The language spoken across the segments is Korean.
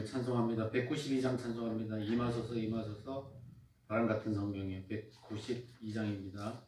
찬송합니다. 192장 찬송합니다. 임하소서 임하소서. 바람 같은 성경이에요. 192장입니다.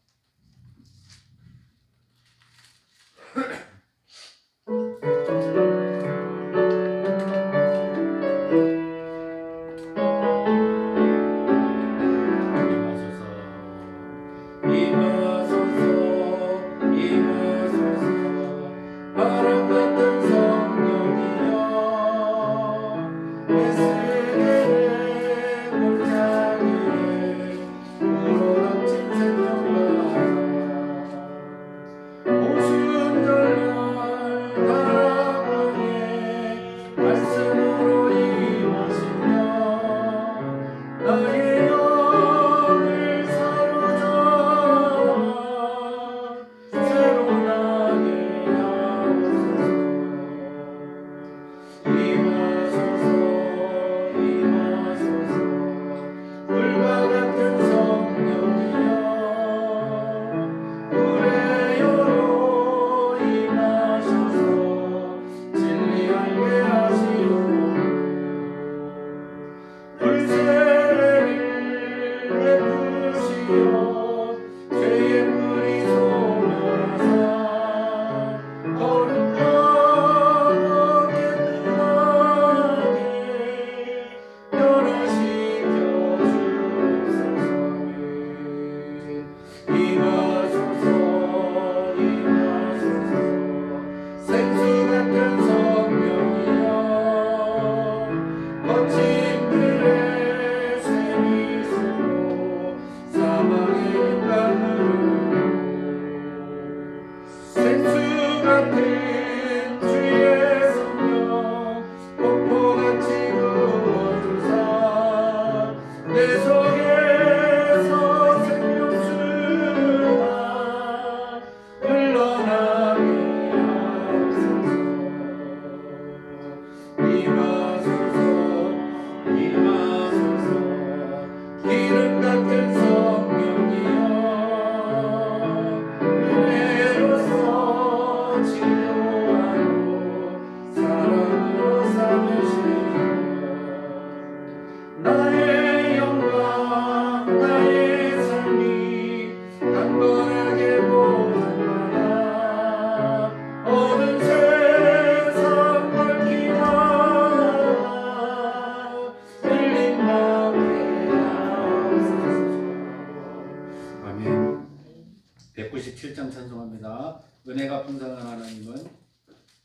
찬송합니다. 은혜가 풍성한 하나님은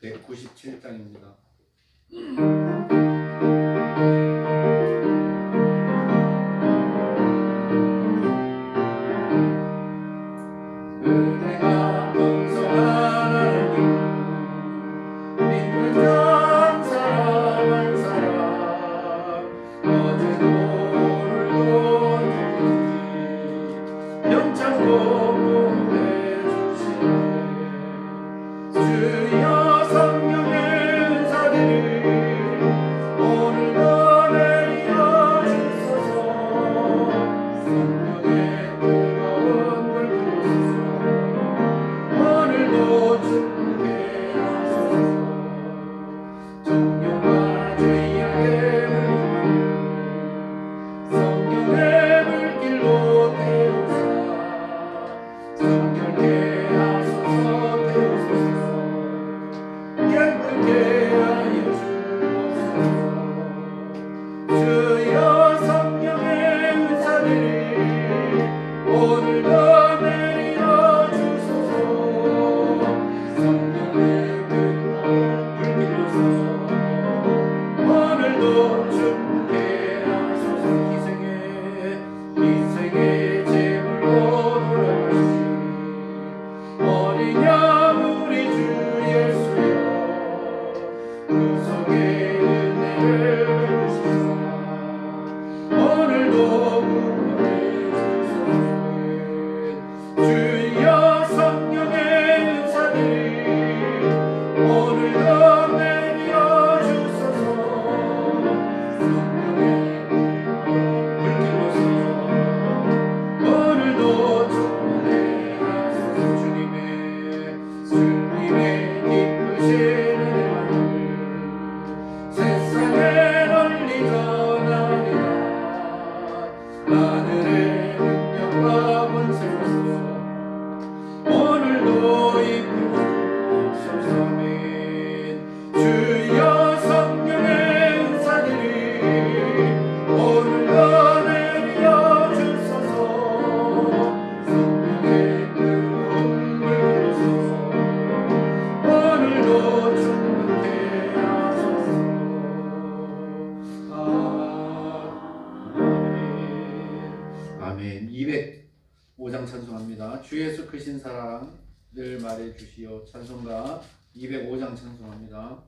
197장입니다. 세상에 널 찬송합니다. 주 예수 크신 사랑 늘 말해 주시오. 찬송가 205장 찬송합니다.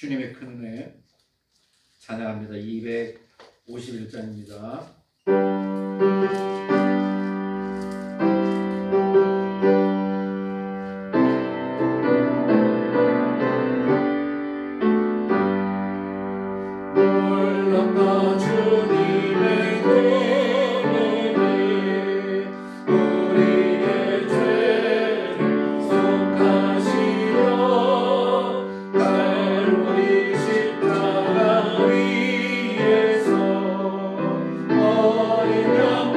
주님의 큰 은혜 찬양합니다. 251장입니다. 위에서 어린 양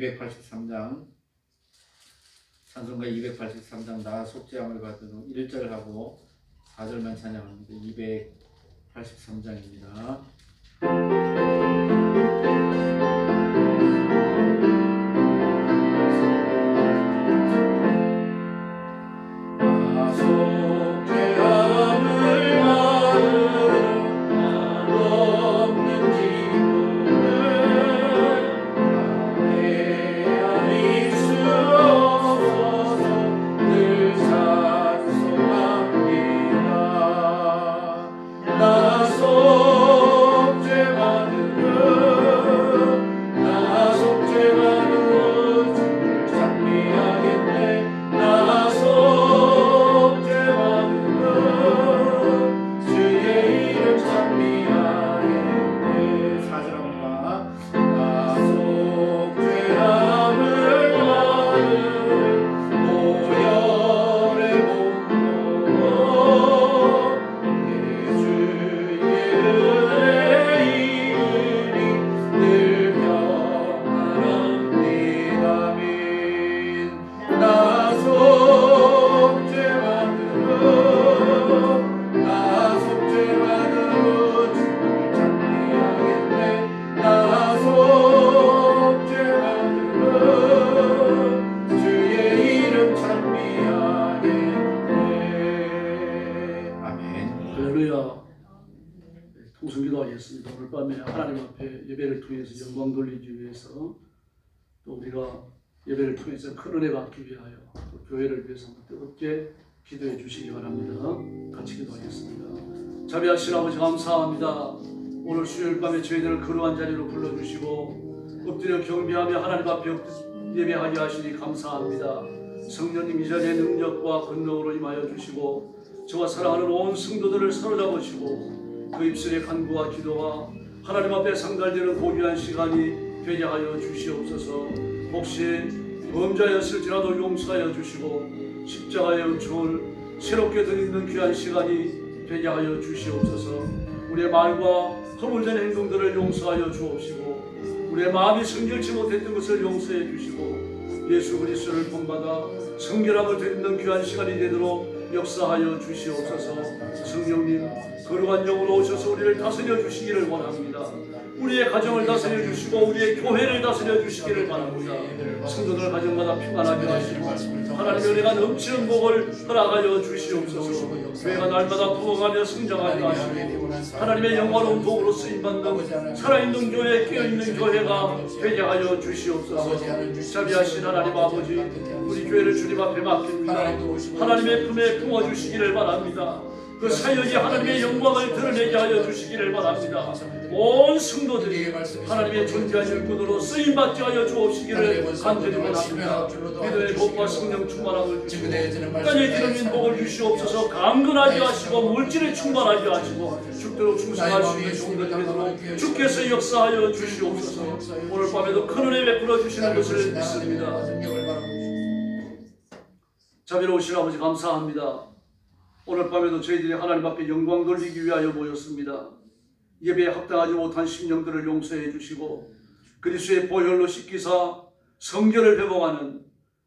283장 찬송가 283장 나 속죄함을 받은 후 1절하고 4절만 찬양합니다. 283장입니다. 통성기도하겠습니다. 오늘 밤에 하나님 앞에 예배를 통해서 영광 돌리기 위해서 또 우리가 예배를 통해서 큰 은혜 받기 위하여 또 교회를 위해서 뜨겁게 기도해 주시기 바랍니다. 같이 기도하겠습니다. 자비하신 아버지 감사합니다. 오늘 수요일 밤에 저희들을 거룩한 자리로 불러주시고 엎드려 경배하며 하나님 앞에 예배하게 하시니 감사합니다. 성령님 이 자리에 능력과 권능으로 임하여 주시고 저와 사랑하는 온 성도들을 사로잡으시고 그 입술의 간구와 기도와 하나님 앞에 상달되는 고귀한 시간이 되게 하여 주시옵소서. 혹시 범죄하였을지라도 용서하여 주시고 십자가의 은총을 새롭게 드리는 귀한 시간이 되게 하여 주시옵소서. 우리의 말과 허물된 행동들을 용서하여 주옵시고 우리의 마음이 성결치 못했던 것을 용서해 주시고 예수 그리스도를 본받아 성결함을 드리는 귀한 시간이 되도록 역사하여 주시옵소서. 성령님 거룩한 영으로 오셔서 우리를 다스려 주시기를 원합니다. 우리의 가정을 다스려 주시고 우리의 교회를 다스려 주시기를 바랍니다. 성도들 가정마다 평안하게 하시고 하나님의 은혜가 넘치는 복을 허락하여 주시옵소서. 교회가 날마다 부흥하며 성장하게 하시고 하나님의 영화로운 복으로 쓰임받는 살아있는 교회, 깨어있는 교회가 되게 하여 주시옵소서. 자비하신 하나님 아버지, 우리 교회를 주님 앞에 맡깁니다. 하나님의 품에 품어주시기를 바랍니다. 그 사역이 하나님의 영광을 드러내게 하여 주시기를 바랍니다. 온 성도들이 하나님의 존귀한 일꾼으로 쓰임받게 하여 주옵시기를 간절히 원합니다. 기도의 복과 성령 충만함을 주시고 땅에 기름인 복을 주시옵소서. 강건하게 하시고 물질에 충만하게 하시고 죽도록 충성할 수 있는 종들 되도록 주께서 역사하여 주시옵소서. 오늘 밤에도 큰 은혜 베풀어 주시는 것을 믿습니다. 자비로우신 아버지 감사합니다. 오늘 밤에도 저희들이 하나님 앞에 영광 돌리기 위하여 모였습니다. 예배에 합당하지 못한 심령들을 용서해 주시고 그리스도의 보혈로 씻기사 성결을 회복하는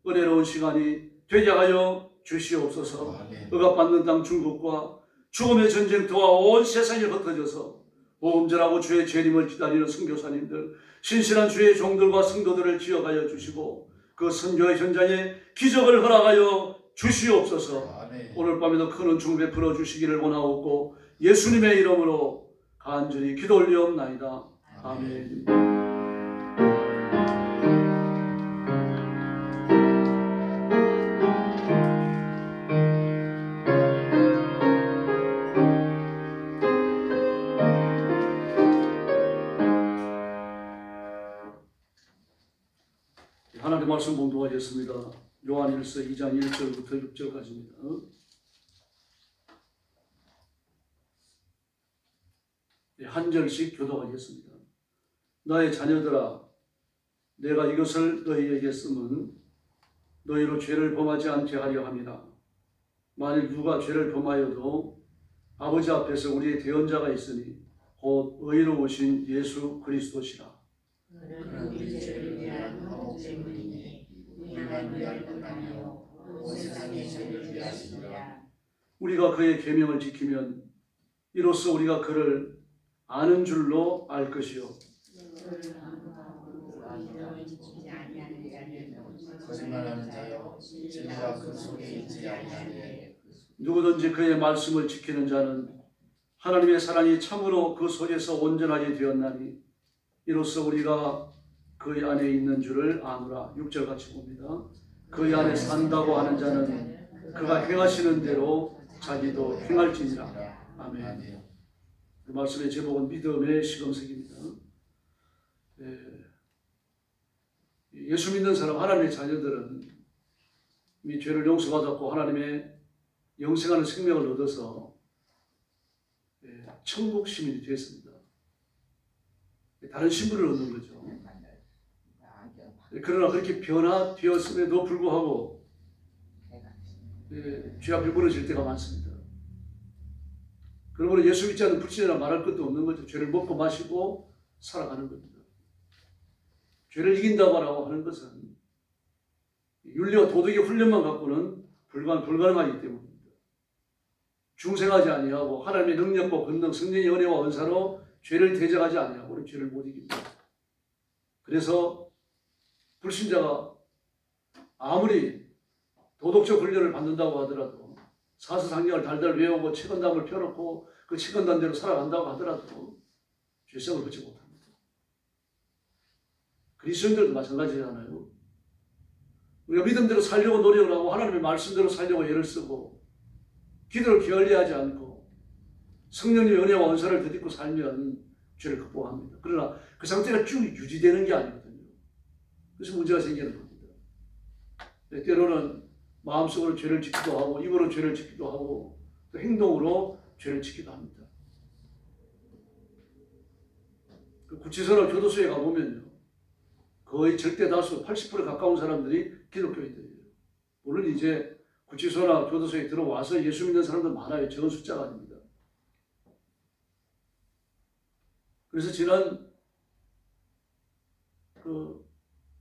은혜로운 시간이 되게 하여 주시옵소서. 억압받는 땅 중국과 죽음의 전쟁터와 온 세상이 흩어져서 보험절하고 주의 재림을 기다리는 선교사님들, 신실한 주의 종들과 성도들을 기억하여 주시고 그 선교의 현장에 기적을 허락하여 주시옵소서. 오늘 밤에도 큰 은총 베풀어 주시기를 원하옵고 예수님의 이름으로 간절히 기도 올리옵나이다. 아멘. 하나님 말씀 봉독하겠습니다. 요한일서 2장 1절부터 6절까지입니다. 한 절씩 교독하겠습니다. 나의 자녀들아, 내가 이것을 너희에게 쓰면 너희로 죄를 범하지 않게 하려 함이라. 만일 누가 죄를 범하여도 아버지 앞에서 우리의 대언자가 있으니 곧 의로우신 예수 그리스도시라. 그는 우리 죄를 위하여 위한 화목제물이니 우리만 위할 것 아니요 온 세상의 죄를 위하시리라. 우리가 그의 계명을 지키면 이로써 우리가 그를 아는 줄로 알 것이요 거짓말하는 자여 진리가 그 속에 있지 아니하니 누구든지 그의 말씀을 지키는 자는 하나님의 사랑이 참으로 그 속에서 온전하게 되었나니 이로써 우리가 그의 안에 있는 줄을 아노라. 6절 같이 봅니다. 그의 안에 산다고 하는 자는 그가 행하시는 대로 자기도 행할지니라. 아멘. 그 말씀의 제목은 믿음의 시금석입니다. 예수 믿는 사람, 하나님의 자녀들은 이 죄를 용서받았고 하나님의 영생하는 생명을 얻어서 천국 시민이 되었습니다. 다른 신분을 얻는 거죠. 그러나 그렇게 변화되었음에도 불구하고 죄 앞에 무너질 때가 많습니다. 그러므로 예수 믿지 않는 불신이라 말할 것도 없는 거죠. 죄를 먹고 마시고 살아가는 겁니다. 죄를 이긴다고 하는 것은 윤리와 도덕의 훈련만 갖고는 불가능하기 때문입니다. 중생하지 아니하고 하나님의 능력과 권능, 성령의 은혜와 은사로 죄를 대적하지 아니하고는 죄를 못 이깁니다. 그래서 불신자가 아무리 도덕적 훈련을 받는다고 하더라도 사서상경을 달달 외우고 책언담을 펴놓고 그 책언담대로 살아간다고 하더라도 죄성을 벗지 못합니다. 그리스도인들도 마찬가지잖아요. 우리가 믿음대로 살려고 노력을 하고 하나님의 말씀대로 살려고 애를 쓰고 기도를 게을리하지 않고 성령님의 은혜와 은사를 덧입고 살면 죄를 극복합니다. 그러나 그 상태가 쭉 유지되는 게 아니거든요. 그래서 문제가 생기는 겁니다. 때로는 마음속으로 죄를 짓기도 하고 입으로 죄를 짓기도 하고 또 행동으로 죄를 짓기도 합니다. 그 구치소나 교도소에 가보면요. 거의 절대 다수 80% 가까운 사람들이 기독교인들이에요. 물론 이제 구치소나 교도소에 들어와서 예수 믿는 사람들 많아요. 적은 숫자가 아닙니다. 그래서 지난 그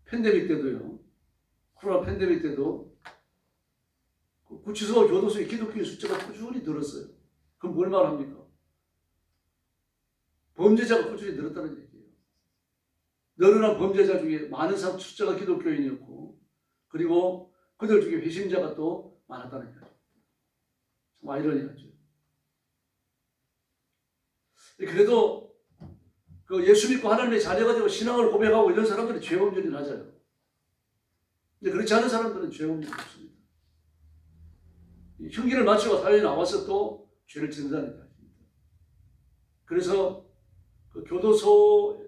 팬데믹 때도요. 코로나 팬데믹 때도 그 구치소 교도소의 기독교인 숫자가 꾸준히 늘었어요. 그럼 뭘 말합니까? 범죄자가 꾸준히 늘었다는 얘기예요. 늘어난 범죄자 중에 많은 숫자가 기독교인이었고 그리고 그들 중에 회심자가 또 많았다는 얘기죠. 좀 아이러니하죠. 그래도 그 예수 믿고 하나님의 자녀가 되고 신앙을 고백하고 이런 사람들은 죄 범죄는 낮아요. 근데 그렇지 않은 사람들은 죄 범죄는 없습니다. 형기를 마치고 사회에 나와서 또 죄를 짓는다는 얘기입니다. 그래서 그 교도소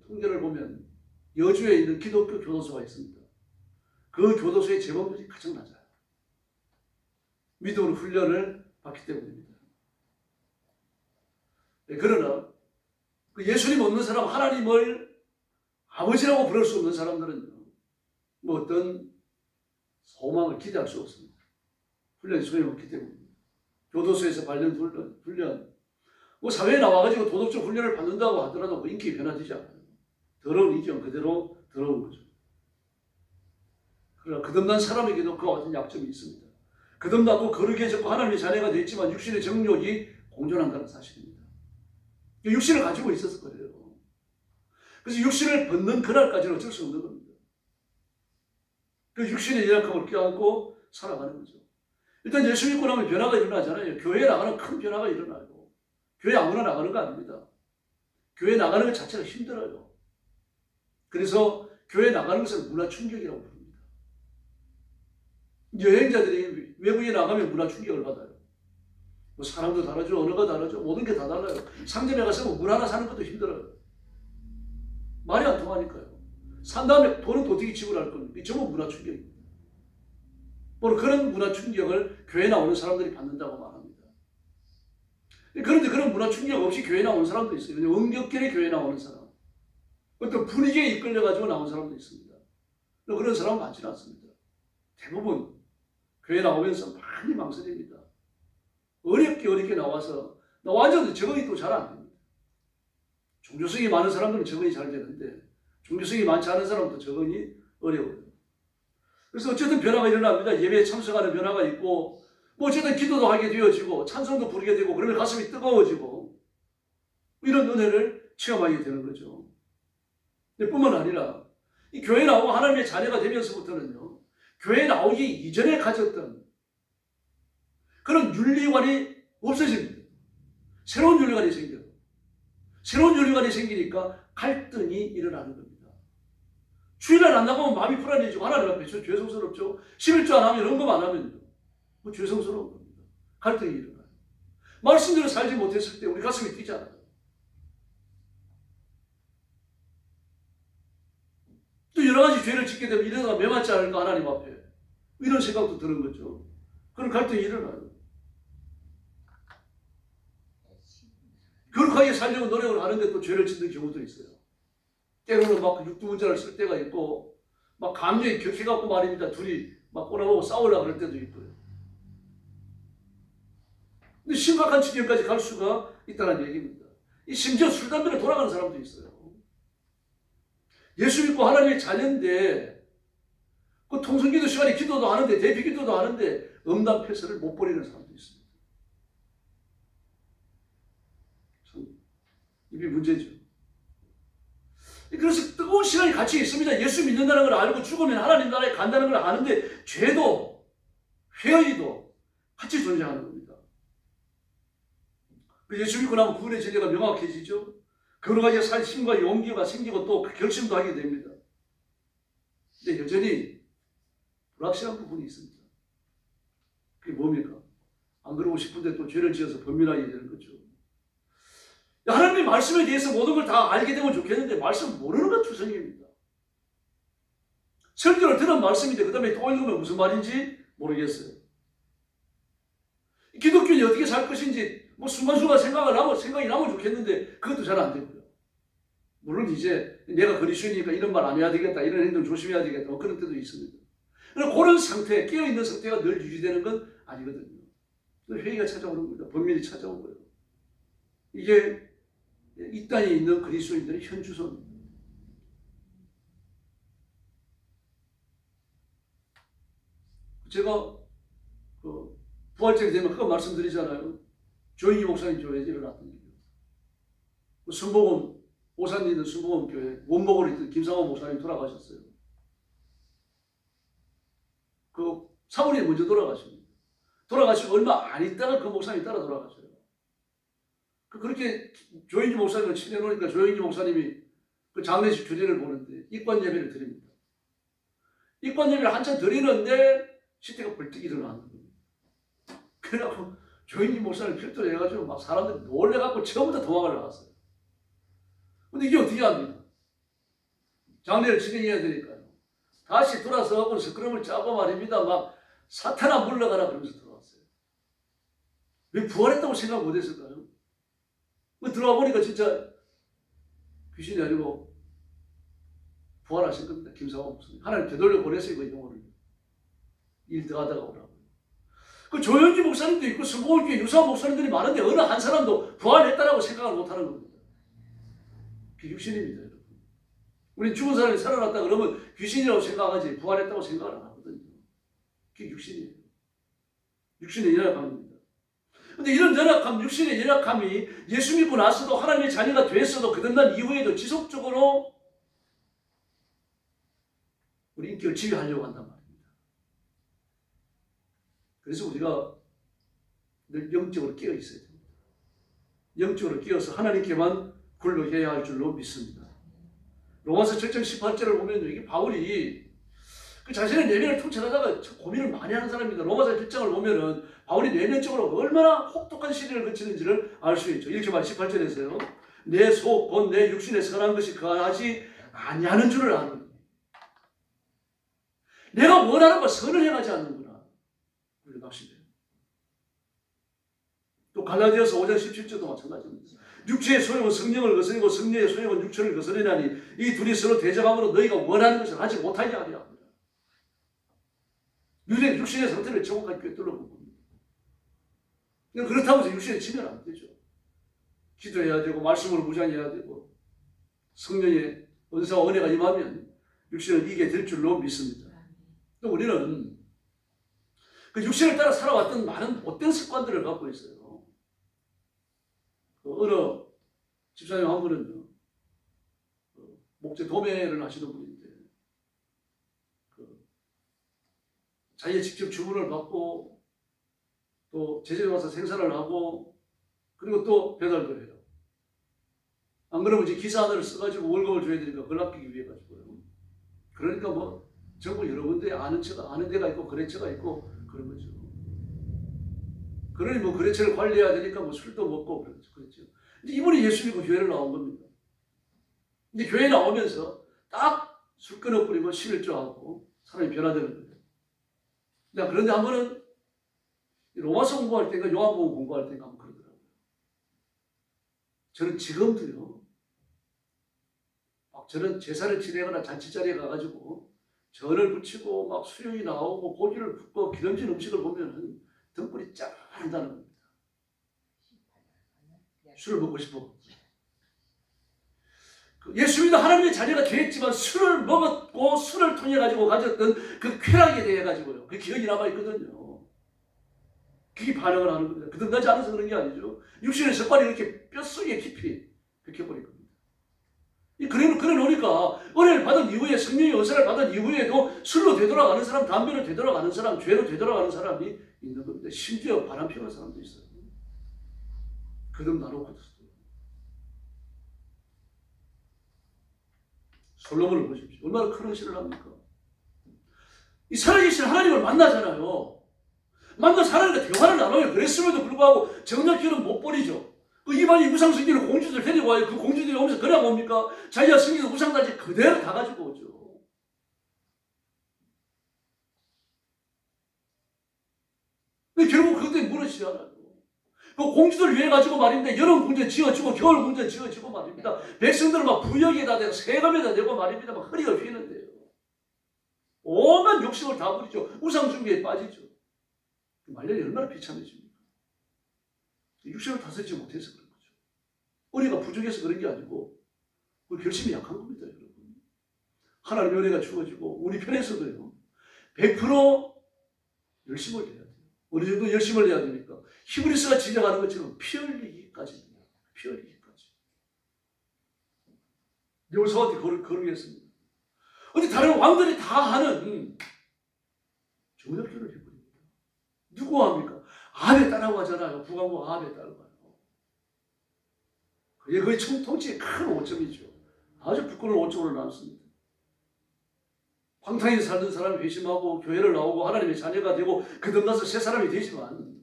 통계를 보면 여주에 있는 기독교 교도소가 있습니다. 그 교도소의 재범률이 가장 낮아요. 믿음으로 훈련을 받기 때문입니다. 그러나 그 예수님 없는 사람, 하나님을 아버지라고 부를 수 없는 사람들은요, 뭐 어떤 소망을 기대할 수 없습니다. 훈련이 소용없기 때문입니다. 교도소에서 받는 훈련, 뭐 사회에 나와가지고 도덕적 훈련을 받는다고 하더라도 그 인격이 변화되지 않아요. 더러운 인격은 그대로 더러운 거죠. 그러나 거듭난 사람에게도 그와 같은 약점이 있습니다. 거듭났고 거룩에 졌고 하나님의 자녀가 됐지만 육신의 정욕이 공존한다는 사실입니다. 육신을 가지고 있었을 거예요. 그래서 육신을 벗는 그날까지는 어쩔 수 없는 겁니다. 그 육신의 연약함을 껴안고 살아가는 거죠. 일단 예수 믿고 나면 변화가 일어나잖아요. 교회에 나가는 큰 변화가 일어나요. 교회 아무나 나가는 거 아닙니다. 교회 나가는 것 자체가 힘들어요. 그래서 교회 나가는 것을 문화 충격이라고 부릅니다. 여행자들이 외국에 나가면 문화 충격을 받아요. 뭐 사람도 다르죠. 언어가 다르죠. 모든 게 다 달라요. 상점에 가서 물 하나 사는 것도 힘들어요. 말이 안 통하니까요. 산 다음에 돈은 어떻게 지불할 겁니까? 이 전부 문화 충격입니다. 바로 그런 문화 충격을 교회 나오는 사람들이 받는다고 말합니다. 그런데 그런 문화 충격 없이 교회 나오는 사람도 있어요. 원격결에 교회 나오는 사람. 어떤 분위기에 이끌려가지고 나온 사람도 있습니다. 그런 사람은 많지는 않습니다. 대부분 교회 나오면서 많이 망설입니다. 어렵게 나와서 완전 적응이 또 잘 안 됩니다. 종교성이 많은 사람들은 적응이 잘 되는데 종교성이 많지 않은 사람도 적응이 어려워요. 그래서 어쨌든 변화가 일어납니다. 예배에 참석하는 변화가 있고 뭐 어쨌든 기도도 하게 되어지고 찬송도 부르게 되고 그러면 가슴이 뜨거워지고 이런 은혜를 체험하게 되는 거죠. 뿐만 아니라 이 교회 나오고 하나님의 자녀가 되면서부터는요. 교회 나오기 이전에 가졌던 그런 윤리관이 없어집니다. 새로운 윤리관이 생겨요. 새로운 윤리관이 생기니까 갈등이 일어나는 겁니다. 주일날 안 나가면 마음이 불안해지고 하나님 앞에 죄송스럽죠. 11조 안 하면 헌금 안 하면요. 뭐 죄송스러운 겁니다. 갈등이 일어나요. 말씀대로 살지 못했을 때 우리 가슴이 뛰잖아요. 또 여러 가지 죄를 짓게 되면 이러다가 매맞지 않을까 하나님 앞에. 이런 생각도 드는 거죠. 그런 갈등이 일어나요. 거룩하게 살려고 노력을 하는데 또 죄를 짓는 경우도 있어요. 때로는 막 육두문자를 쓸 때가 있고 막 감정이 격해갖고 말입니다. 둘이 막 꼬라보고 싸우려고 그럴 때도 있고요. 근데 심각한 지경까지 갈 수가 있다는 얘기입니다. 이 심지어 술, 담배로 돌아가는 사람도 있어요. 예수 믿고 하나님의 자녀인데 그 통성기도 시간에 기도도 하는데 대피기도도 하는데 음담패설을 못 버리는 사람도 있습니다. 참 이게 문제죠. 그래서 뜨거운 시간이 같이 있습니다. 예수 믿는다는 걸 알고 죽으면 하나님 나라에 간다는 걸 아는데 죄도 회의도 같이 존재하는 겁니다. 예수 믿고 나면 구원의 진리가 명확해지죠. 여러 가지 살심과 용기가 생기고 또 결심도 하게 됩니다. 근데 여전히 불확실한 부분이 있습니다. 그게 뭡니까? 안 그러고 싶은데 또 죄를 지어서 범민하게 되는 거죠. 하나님의 말씀에 대해서 모든 걸 다 알게 되면 좋겠는데 말씀 모르는 건 투성입니다. 설교를 들은 말씀인데 그 다음에 또 읽으면 무슨 말인지 모르겠어요. 기독교인이 어떻게 살 것인지 뭐 순간순간 생각이 나면 좋겠는데 그것도 잘 안 되고요. 물론 이제 내가 그리스도이니까 이런 말 안 해야 되겠다, 이런 행동 조심해야 되겠다, 뭐 그런 때도 있습니다. 그런 상태, 깨어있는 상태가 늘 유지되는 건 아니거든요. 회의가 찾아오는 겁니다. 범민이 찾아온 거예요. 이게 이 땅에 있는 그리스도인들의 현주소입니다. 제가 부활절이 되면 그거 말씀드리잖아요. 조인희 목사님 교회에 일어났던 일이에요. 순복음 오산에 있는 순복음 교회 원목으로 있던 김상원 목사님 돌아가셨어요. 그 사모님이 먼저 돌아가십니다. 돌아가시고 얼마 안 있다가 그 목사님이 따라 돌아가셔요. 그렇게 조인희 목사님을 친해놓으니까 조인희 목사님이 그 장례식 주례를 보는데 입관 예배를 드립니다. 입관 예배를 한참 드리는데 시대가 벌떡 일어나는 겁니다. 그래갖고 조인희 목사님 필두로 해가지고 막 사람들이 놀래갖고 처음부터 도망을 나갔어요. 근데 이게 어떻게 합니까? 장례를 진행해야 되니까요. 다시 돌아서갖고 스크럼을 짜고 말입니다. 막 사탄아 물러가라 그러면서 들어왔어요. 왜 부활했다고 생각 못했을까요? 들어와 보니까 진짜 귀신이 아니고 부활하신 겁니다. 김상원 목사님. 하나님 되돌려 보냈어요. 그 영혼을. 일 더 하다가 오라고. 그 조영기 목사님도 있고 순복음교회 유사한 목사님들이 많은데 어느 한 사람도 부활했다라고 생각을 못하는 겁니다. 그게 육신입니다. 여러분. 우리 죽은 사람이 살아났다 그러면 귀신이라고 생각하지 부활했다고 생각을 안 하거든요. 그게 육신이에요. 육신의 연약함입니다. 근데 이런 연약함, 육신의 연약함이 예수 믿고 나서도 하나님의 자녀가 됐어도 그든난 이후에도 지속적으로 우리 인격을 지배하려고 한단 말입니다. 그래서 우리가 늘 영적으로 깨어 있어야 됩니다. 영적으로 깨어서 하나님께만 굴러해야 할 줄로 믿습니다. 로마서 7장 18절을 보면 이게 바울이 그 자신의 내면을 통찰하다가 고민을 많이 하는 사람입니다. 로마서 7장을 보면은 바울이 내면적으로 얼마나 혹독한 시련을 거치는지를 알 수 있죠. 이렇게 말 18절에서요. 내 속, 곧 내 육신에 선한 것이 거하지 아니하는 줄을 아노니. 내가 원하는 거 선을 행하지 않는구나. 우리 납시돼요. 또 갈라디아서 5장 17절도 마찬가지입니다. 육체의 소욕은 성령을 거스리고 성령의 소욕은 육체를 거스리나니 이 둘이 서로 대적함으로 너희가 원하는 것을 하지 못하게 하리라 합니다. 육신의 상태를 정확하게 꿰뚫어 봅니다. 그렇다고 해서 육신에 치면 안 되죠. 기도해야 되고 말씀으로 무장해야 되고 성령의 은사와 은혜가 임하면 육신을 이기게 될 줄로 믿습니다. 또 우리는 그 육신을 따라 살아왔던 많은 못된 습관들을 갖고 있어요. 어느 집사님 한 분은요, 목재 도매를 하시는 분인데, 자기가 직접 주문을 받고, 또 제재에 와서 생산을 하고, 그리고 또 배달도 해요. 안 그러면 이제 기사 하나를 써가지고 월급을 줘야 되니까 그걸 아끼기 위해 가지고요. 그러니까 뭐 전국 여러 군데 아는 데가 있고 거래처가 있고 그런 거죠. 그러니 뭐 거래처를 관리해야 되니까 뭐 술도 먹고 그렇죠. 이제 이분이 예수 믿고 교회를 나온 겁니다. 이제 교회 나오면서 딱 술 끊어버리고 11조하고 사람이 변화되는 거예요. 그런데 한 번은 로마서 공부할 때인가 요한복음 공부할 때인가 한번 그러더라고요. 저는 지금도요, 막 저는 제사를 지내거나 잔치자리에 가가지고 전을 붙이고 막 수육이 나오고 고기를 굽고 기름진 음식을 보면은 등불이 쫙 한다는 겁니다. 술을 먹고 싶어. 예수 믿는 하나님의 자녀가 되었지만 술을 먹었고 술을 통해 가지고 가졌던 그 쾌락에 대해 가지고요, 그 기억이 남아 있거든요. 그게 반응을 하는 겁니다. 거듭나지 않아서 그런 게 아니죠. 육신의 습관이 이렇게 뼛속에 깊이 박혀버린 겁니다. 그래 놓으니까 은혜를 받은 이후에, 성령의 은사를 받은 이후에도 술로 되돌아가는 사람, 담배로 되돌아가는 사람, 죄로 되돌아가는 사람이 있는 겁니다. 심지어 바람 피우는 사람도 있어요. 거듭나놓고도. 솔로몬을 보십시오. 얼마나 큰 헌신을 합니까? 이 살아계신 하나님을 만나잖아요. 만나서 하나님과 대화를 나눠요. 그랬음에도 불구하고 정략기는 못 버리죠. 그 이방인 우상숭배를 공주들 데리고 와요. 그 공주들이 오면서 그냥 뭡니까? 자기가 숨긴 우상단지 그대로 다 가지고 오죠. 근데 결국 그것들이 무너지잖아요. 그 공주들 위해 가지고 말입니다. 여름 궁전 지어주고 겨울 궁전 지어주고 말입니다. 백성들은 막 부역에다 대고 세금에다 대고 말입니다. 막 허리가 휘는데요. 온갖 욕심을 다 부리죠. 우상숭배에 빠지죠. 말년이 얼마나 비참해집니까? 육신을 다스리지 못해서 그런 거죠. 은혜가 부족해서 그런 게 아니고 결심이 약한 겁니다, 여러분. 하나님의 은혜가 주어지고 우리 편에서도요, 100% 열심을 내야 돼요. 어느 정도 열심을 내야 되니까 히브리서가 지적하는 것처럼 피 흘리기까지입니다. 피 흘리기까지. 여호수아한테 거르겠습니다. 어디 다른 왕들이 다 하는 정략교를 해버립니다. 누구 합니까? 아합에 따라고 하잖아요. 북왕국 아합에 따라가요. 그게 거의 통치의 큰 오점이죠. 아주 부끄러운 오점으로 나왔습니다. 방탕히 살던 사람이 회심하고 교회를 나오고 하나님의 자녀가 되고 거듭나서 새 사람이 되지만,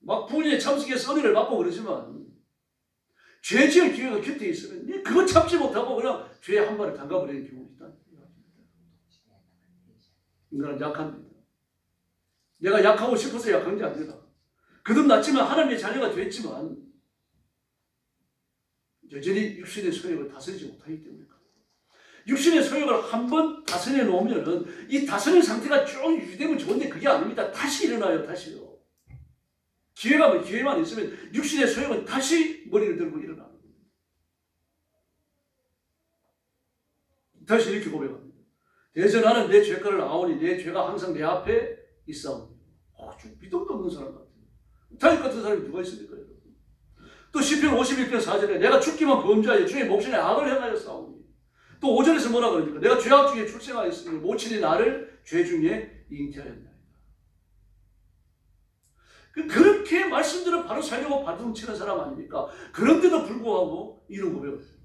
막 부인의 참석해서 은혜를 받고 그러지만, 죄 지을 기회가 곁에 있으면 그거 참지 못하고 그냥 죄에 한 발을 담가버리는 경우가 있다. 인간은 약합니다. 내가 약하고 싶어서 약한 게 아니라 거듭났지만 하나님의 자녀가 됐지만 여전히 육신의 소욕을 다스리지 못하기 때문에, 육신의 소욕을 한번 다스려 놓으면은 이 다스리는 상태가 쭉 유지되면 좋은데 그게 아닙니다. 다시 일어나요. 다시요. 기회만 있으면 육신의 소욕은 다시 머리를 들고 일어나는 겁니다. 다시 이렇게 고백합니다. 대전하는 내 죄가를 아오니 내 죄가 항상 내 앞에 있사오니. 믿음도 없는 사람 같아요. 다윗 같은 사람이 누가 있습니까? 또 시편 51편 4절에 내가 죽기만 범죄하여 주의 목전에 악을 행하여 싸우니. 또 5절에서 뭐라 그러니까 내가 죄악 중에 출생하였으니 모친이 나를 죄 중에 잉태하였나이다. 그렇게 말씀들을 바로 살려고 발동치는 사람 아닙니까? 그런데도 불구하고 이런 고백을 해요.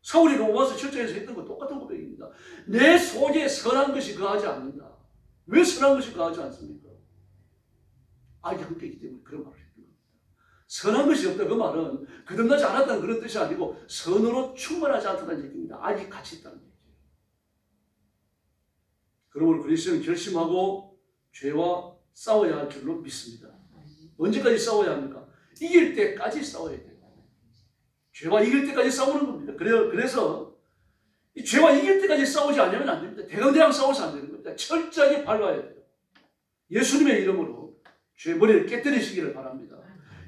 사울이 로마서 7장에서 했던 거 똑같은 고백입니다. 내 속에 선한 것이 거하지 않는다. 왜 선한 것이 거하지 않습니까? 악이 함께 있기 때문에 그런 말을 했던 겁니다. 선한 것이 없다, 그 말은 거듭나지 않았다는 그런 뜻이 아니고 선으로 충만하지 않다는 얘기입니다. 악이 같이 있다는 얘기예요. 그러므로 그리스도는 결심하고 죄와 싸워야 할 줄로 믿습니다. 언제까지 싸워야 합니까? 이길 때까지 싸워야 돼요. 죄와 이길 때까지 싸우는 겁니다. 그래서 이 죄와 이길 때까지 싸우지 않으면 안 됩니다. 대강대강 싸워서 안 되는 겁니다. 철저하게 밟아야 돼요. 예수님의 이름으로 죄 머리를 깨뜨리시기를 바랍니다.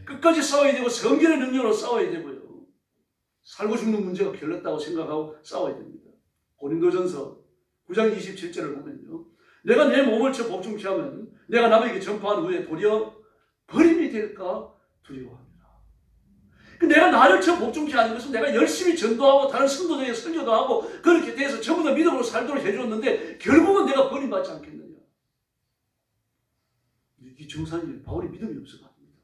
끝까지 싸워야 되고 성결의 능력으로 싸워야 되고요. 살고 죽는 문제가 결렸다고 생각하고 싸워야 됩니다. 고린도전서 9장 27절을 보면요. 내가 내 몸을 저 복종케 하면 내가 남에게 전파한 후에 도리어 버림이 될까 두려워합니다. 내가 나를 저 복종케 하는 것은 내가 열심히 전도하고 다른 성도들에게 설교도 하고 그렇게 돼서 전부 다 믿음으로 살도록 해줬는데 결국은 내가 버림받지 않겠느냐. 이 정상이 바울이 믿음이 없어가 합니다.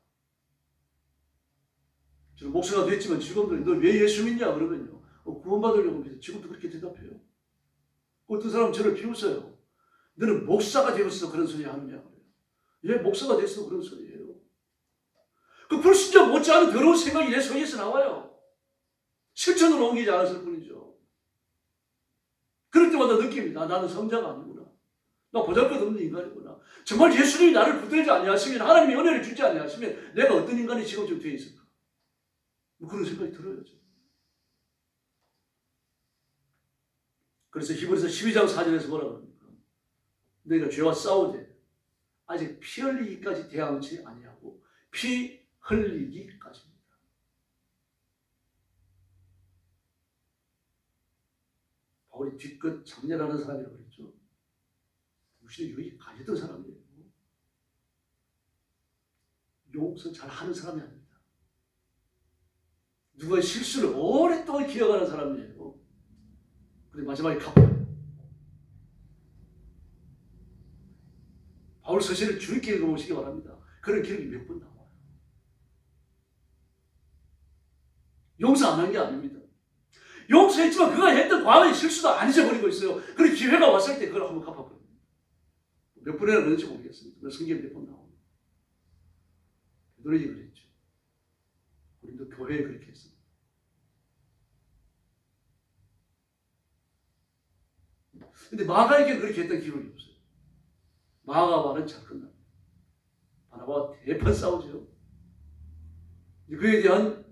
저는 목사가 됐지만 직원들이 너 왜 예수 믿냐 그러면요. 구원받으려고 믿어. 지금도 그렇게 대답해요. 어떤 사람은 저를 비웃어요. 너는 목사가 되었어 그런 소리 하느냐 그래요. 예, 목사가 됐어 그런 소리예요. 그 불신자 못지않은 더러운 생각이 내 속에서 나와요. 실천으로 옮기지 않았을 뿐이죠. 그럴 때마다 느낍니다. 나는 성자가 아니구나. 나 보잘것없는 인간이구나. 정말 예수님이 나를 붙들지 아니하시면 하나님이 은혜를 주지 아니하시면 내가 어떤 인간이 지금쯤 되어 있을까? 뭐 그런 생각이 들어요. 그래서 히브리서 12장 4절에서 뭐라고 합니까? 너희가 죄와 싸우되 아직 피 흘리기까지 대항치 아니하고 피 흘리기까지입니다. 바울이 뒤끝 장렬하는 사람이라고 그랬죠. 무슨 여기 가졌던 사람이에요. 용서 잘하는 사람이 아닙니다. 누가 실수를 오랫동안 기억하는 사람이에요. 근데 마지막에 갚아요. 바울 서신을 주의 깊게 읽어보시기 바랍니다. 그런 기록이 몇 번 나와요. 용서 안 한 게 아닙니다. 용서했지만 그가 했던 과거의 실수도 안 잊어버리고 있어요. 그리고 기회가 왔을 때 그걸 한번 갚아버립니다. 몇 번이나 그런지 모르겠습니다. 성경에 몇 번 나옵니다. 베드로에게 그랬죠. 우리도 교회에 그렇게 했습니다. 근데 마가에게 그렇게 했던 기록이 없어요. 마가와는 잘 끝납니다. 바나바와 대판 싸우죠. 그에 대한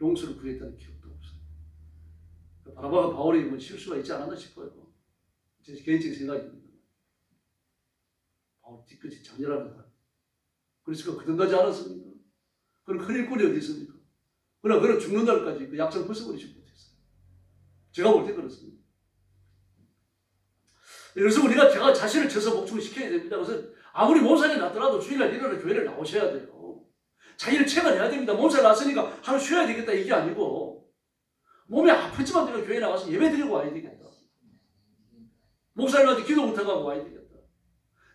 용서를 구했다는 기록도 없어요. 바나바가 바울이 뭐 실수가 있지 않았나 싶어요. 제 개인적인 생각입니다. 바울 뒤끝이 장렬하는 사람. 그래서 그등하지 않았습니까? 그럼 큰 일꾼이 어디 있습니까? 그러나 그는 죽는 날까지 그 약속 벗어버리지 못했어요. 제가 볼 때 그렇습니다. 그래서 우리가 제가 자신을 쳐서 목숨시켜야 됩니다. 그래서 아무리 몸살이 났더라도 주일날 일어나 교회를 나오셔야 돼요. 자기를 체간해야 됩니다. 몸살 났으니까 하루 쉬어야 되겠다 이게 아니고 몸이 아프지만 내가 교회 나가서 예배 드리고 와야 되겠다. 목사님한테 기도 못하고 와야 되겠다.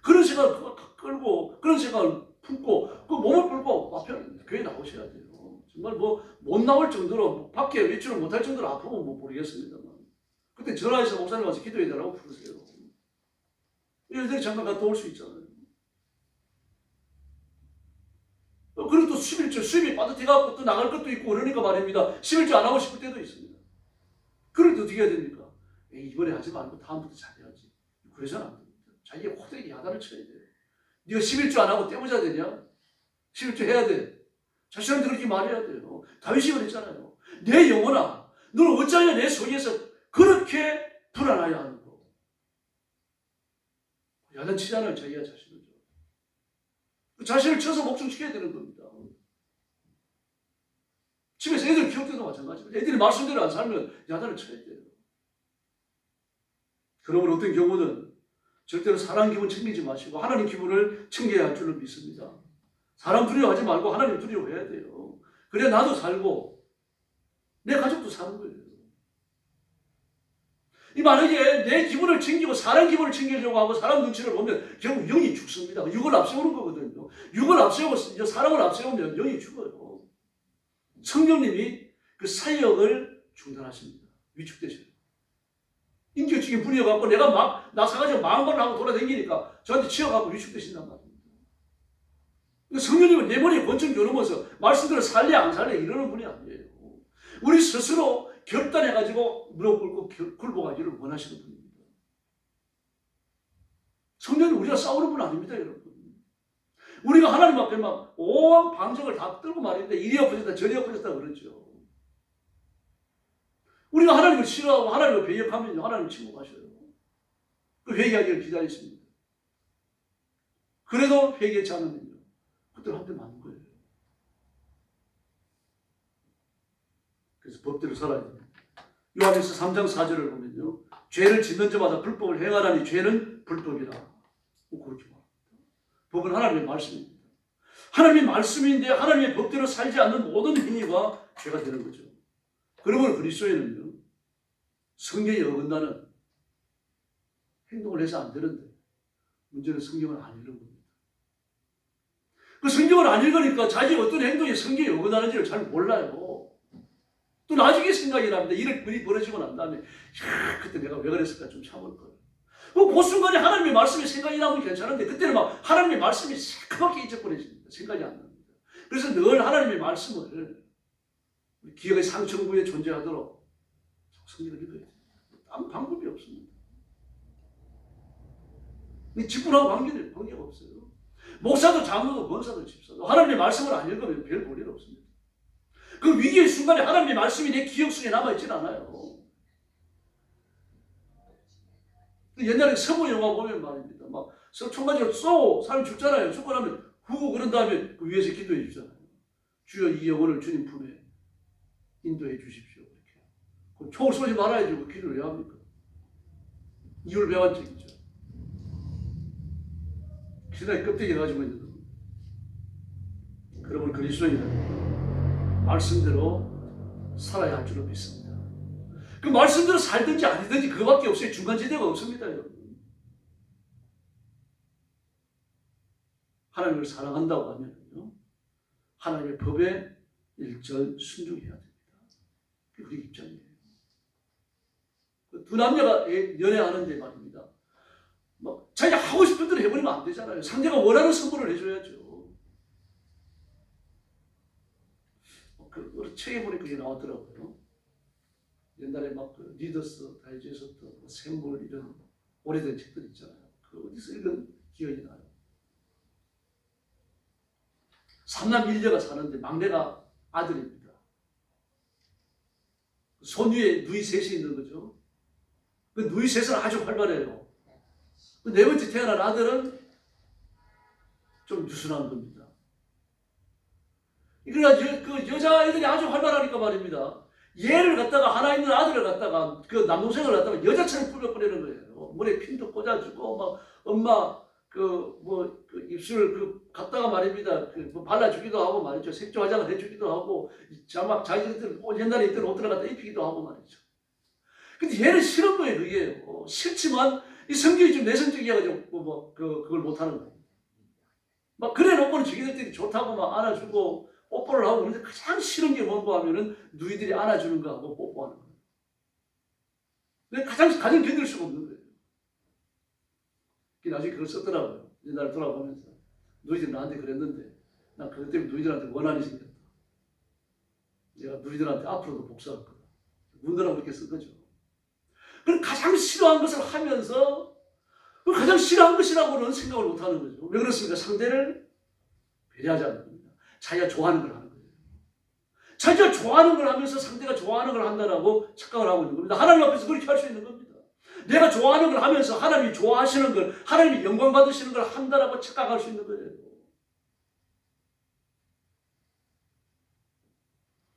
그런 생각을 끌고 그런 생각을 품고 그 몸을 풀고 앞에 교회 나오셔야 돼요. 정말 뭐 못 나올 정도로 밖에 외출을 못할 정도로 아프면 뭐 모르겠습니다만 그때 전화해서 목사님 와서 기도해달라고 부르세요. 일들이 잠깐 갔다 올 수 있잖아요. 그리고 또 11절 수입이 빠듯해갖고 또 나갈 것도 있고 그러니까 말입니다. 11절 안 하고 싶을 때도 있습니다. 그럴 때 어떻게 해야 됩니까? 이번에 하지 말고 다음부터 잘해야지. 그래서는 안 됩니다. 자기의 호되게 야단을 쳐야 돼요. 네가 11조 안 하고 떼보자 되냐? 11조 해야 돼. 자신한테 그렇게 말해야 돼요. 다윗이 그랬잖아요. 내 영혼아, 너는 어찌하여 내 속에서 그렇게 불안하여 하는 거. 야단치잖아요. 자기가 자신을. 자신을 쳐서 목숨시켜야 되는 겁니다. 집에서 애들 키울 때도 마찬가지입니다. 애들이 말씀대로 안 살면 야단을 쳐야 돼요. 그러면 어떤 경우는 절대로 사람 기분 챙기지 마시고 하나님 기분을 챙겨야 할 줄로 믿습니다. 사람 두려워하지 말고 하나님 두려워해야 돼요. 그래 나도 살고 내 가족도 사는 거예요. 이 만약에 내 기분을 챙기고 사람 기분을 챙기려고 하고 사람 눈치를 보면 결국 영이 죽습니다. 육을 앞세우는 거거든요. 육을 앞세우고 사람을 앞세우면 영이 죽어요. 성령님이 그 사역을 중단하십니다. 위축되셔요. 인격적인 분이어갖고 내가 막 나사가지고 마음만 하고 돌아다니니까 저한테 치여갖고 위축되신단 말입니다. 성령님은 내 머리에 권총 겨누면서 말씀대로 살래 안 살래 이러는 분이 아니에요. 우리 스스로 결단해가지고 무릎 꿇고 굴복하기를 원하시는 분입니다. 성령은 우리가 싸우는 분 아닙니다, 여러분. 우리가 하나님 앞에 막 오한 방정을 다 들고 말인데 이리 엎어졌다 저리 엎어졌다 그러죠. 우리가 하나님을 싫어하고 하나님을 배역하면 하나님 침묵하셔요. 그 회개하기를 기다리십니다. 그래도 회개치 않으면요. 그들 한테 맞는 거예요. 그래서 법대로 살아야 됩니다. 요한일서 3장 4절을 보면요. 죄를 짓는 자마다 불법을 행하라니 죄는 불법이라. 그렇게 말합니다. 법은 하나님의 말씀입니다. 하나님의 말씀인데 하나님의 법대로 살지 않는 모든 행위가 죄가 되는 거죠. 그러므로 그리스도인은요. 성경에 어긋나는 행동을 해서 안 되는데 문제는 성경을 안 읽는 겁니다. 그 성경을 안 읽으니까 자기 어떤 행동이 성경에 어긋나는지를 잘 몰라요. 또 나중에 생각이 납니다. 이런 일이 벌어지고 난 다음에 그때 내가 왜 그랬을까 좀 참을 거예요. 그 순간에 하나님의 말씀이 생각이 나면 괜찮은데 그때는 막 하나님의 말씀이 새까맣게 잊어버려집니다. 생각이 안 납니다. 그래서 늘 하나님의 말씀을 기억의 상층부에 존재하도록 성경을 읽어야 돼요. 아무 방법이 없습니다. 직분하고 관계가 없어요. 목사도 장로도 권사도 집사도 하나님의 말씀을 안 읽으면 별 볼일 없습니다. 그 위기의 순간에 하나님의 말씀이 내 기억 속에 남아있질 않아요. 옛날에 서부 영화 보면 말입니다. 막 총가지로 쏘고 사람 죽잖아요. 죽고 나면 후 그런 다음에 그 위에서 기도해 주잖아요. 주여 이 영혼을 주님 품에 인도해 주십시오. 이렇게. 그럼 총을 쏘지 말아야지 그 기도를 왜 합니까? 이율 배반적이죠. 신앙의 껍데기를 가지고 있는 겁니다. 그러므로 그리스도인은 말씀대로 살아야 할 줄로 믿습니다. 그 말씀대로 살든지 아니든지 그거밖에 없어요. 중간지대가 없습니다. 여러분. 하나님을 사랑한다고 하면요, 하나님의 법에 일절 순종해야 됩니다. 그게 우리 입장이에요. 두 남녀가 연애하는데 말입니다. 막 자기가 하고 싶은 대로 해버리면 안 되잖아요. 상대가 원하는 선물을 해줘야죠. 그 책에 보니까 그게 나왔더라고요. 옛날에 막 그 리더스 다이제스트, 샘물 이런 오래된 책들 있잖아요. 그 어디서 읽은 기억이 나요. 3남 1녀가 사는데 막내가 아들입니다. 손 위에 누이 셋이 있는 거죠. 그 누이 셋은 아주 활발해요. 그 네 번째 태어난 아들은 좀 유순한 겁니다. 그러니까 그 여자애들이 아주 활발하니까 말입니다. 얘를 갖다가 하나 있는 아들을 갖다가 그 남동생을 갖다가 여자처럼 꾸며버리는 거예요. 머리에 핀도 꽂아주고 막 엄마 그 입술 갖다가 말입니다. 뭐 발라주기도 하고 말이죠. 색조 화장을 해주기도 하고 자기들 옛날에 입던 옷들을 갖다 입히기도 하고 말이죠. 근데 얘는 싫은 거예요. 그게 싫지만 이 성격이 좀 내성적이어가지고 그걸 못하는 거예요. 막 그래 놓고는 자기들끼리 좋다고 막 안아주고 뽀뽀를 하고 그런데 가장 싫은 게 뭔가 하면은 누이들이 안아주는 거 하고 뽀뽀하는 거예요. 근데 가장 견딜 수가 없는 거예요. 나중에 그걸 썼더라고요. 옛날에 돌아보면서 누이들이 나한테 그랬는데 난 그것 때문에 누이들한테 원한이 생겼다. 내가 누이들한테 앞으로도 복수할 거다. 문드라고 그렇게 쓴 거죠. 그럼 가장 싫어하는 것을 하면서 가장 싫어하는 것이라고는 생각을 못하는 거죠. 왜 그렇습니까? 상대를 배려하지 않는 겁니다. 자기가 좋아하는 걸 하는 거예요. 자기가 좋아하는 걸 하면서 상대가 좋아하는 걸 한다라고 착각을 하고 있는 겁니다. 하나님 앞에서 그렇게 할 수 있는 겁니다. 내가 좋아하는 걸 하면서 하나님이 좋아하시는 걸, 하나님이 영광 받으시는 걸 한다라고 착각할 수 있는 거예요.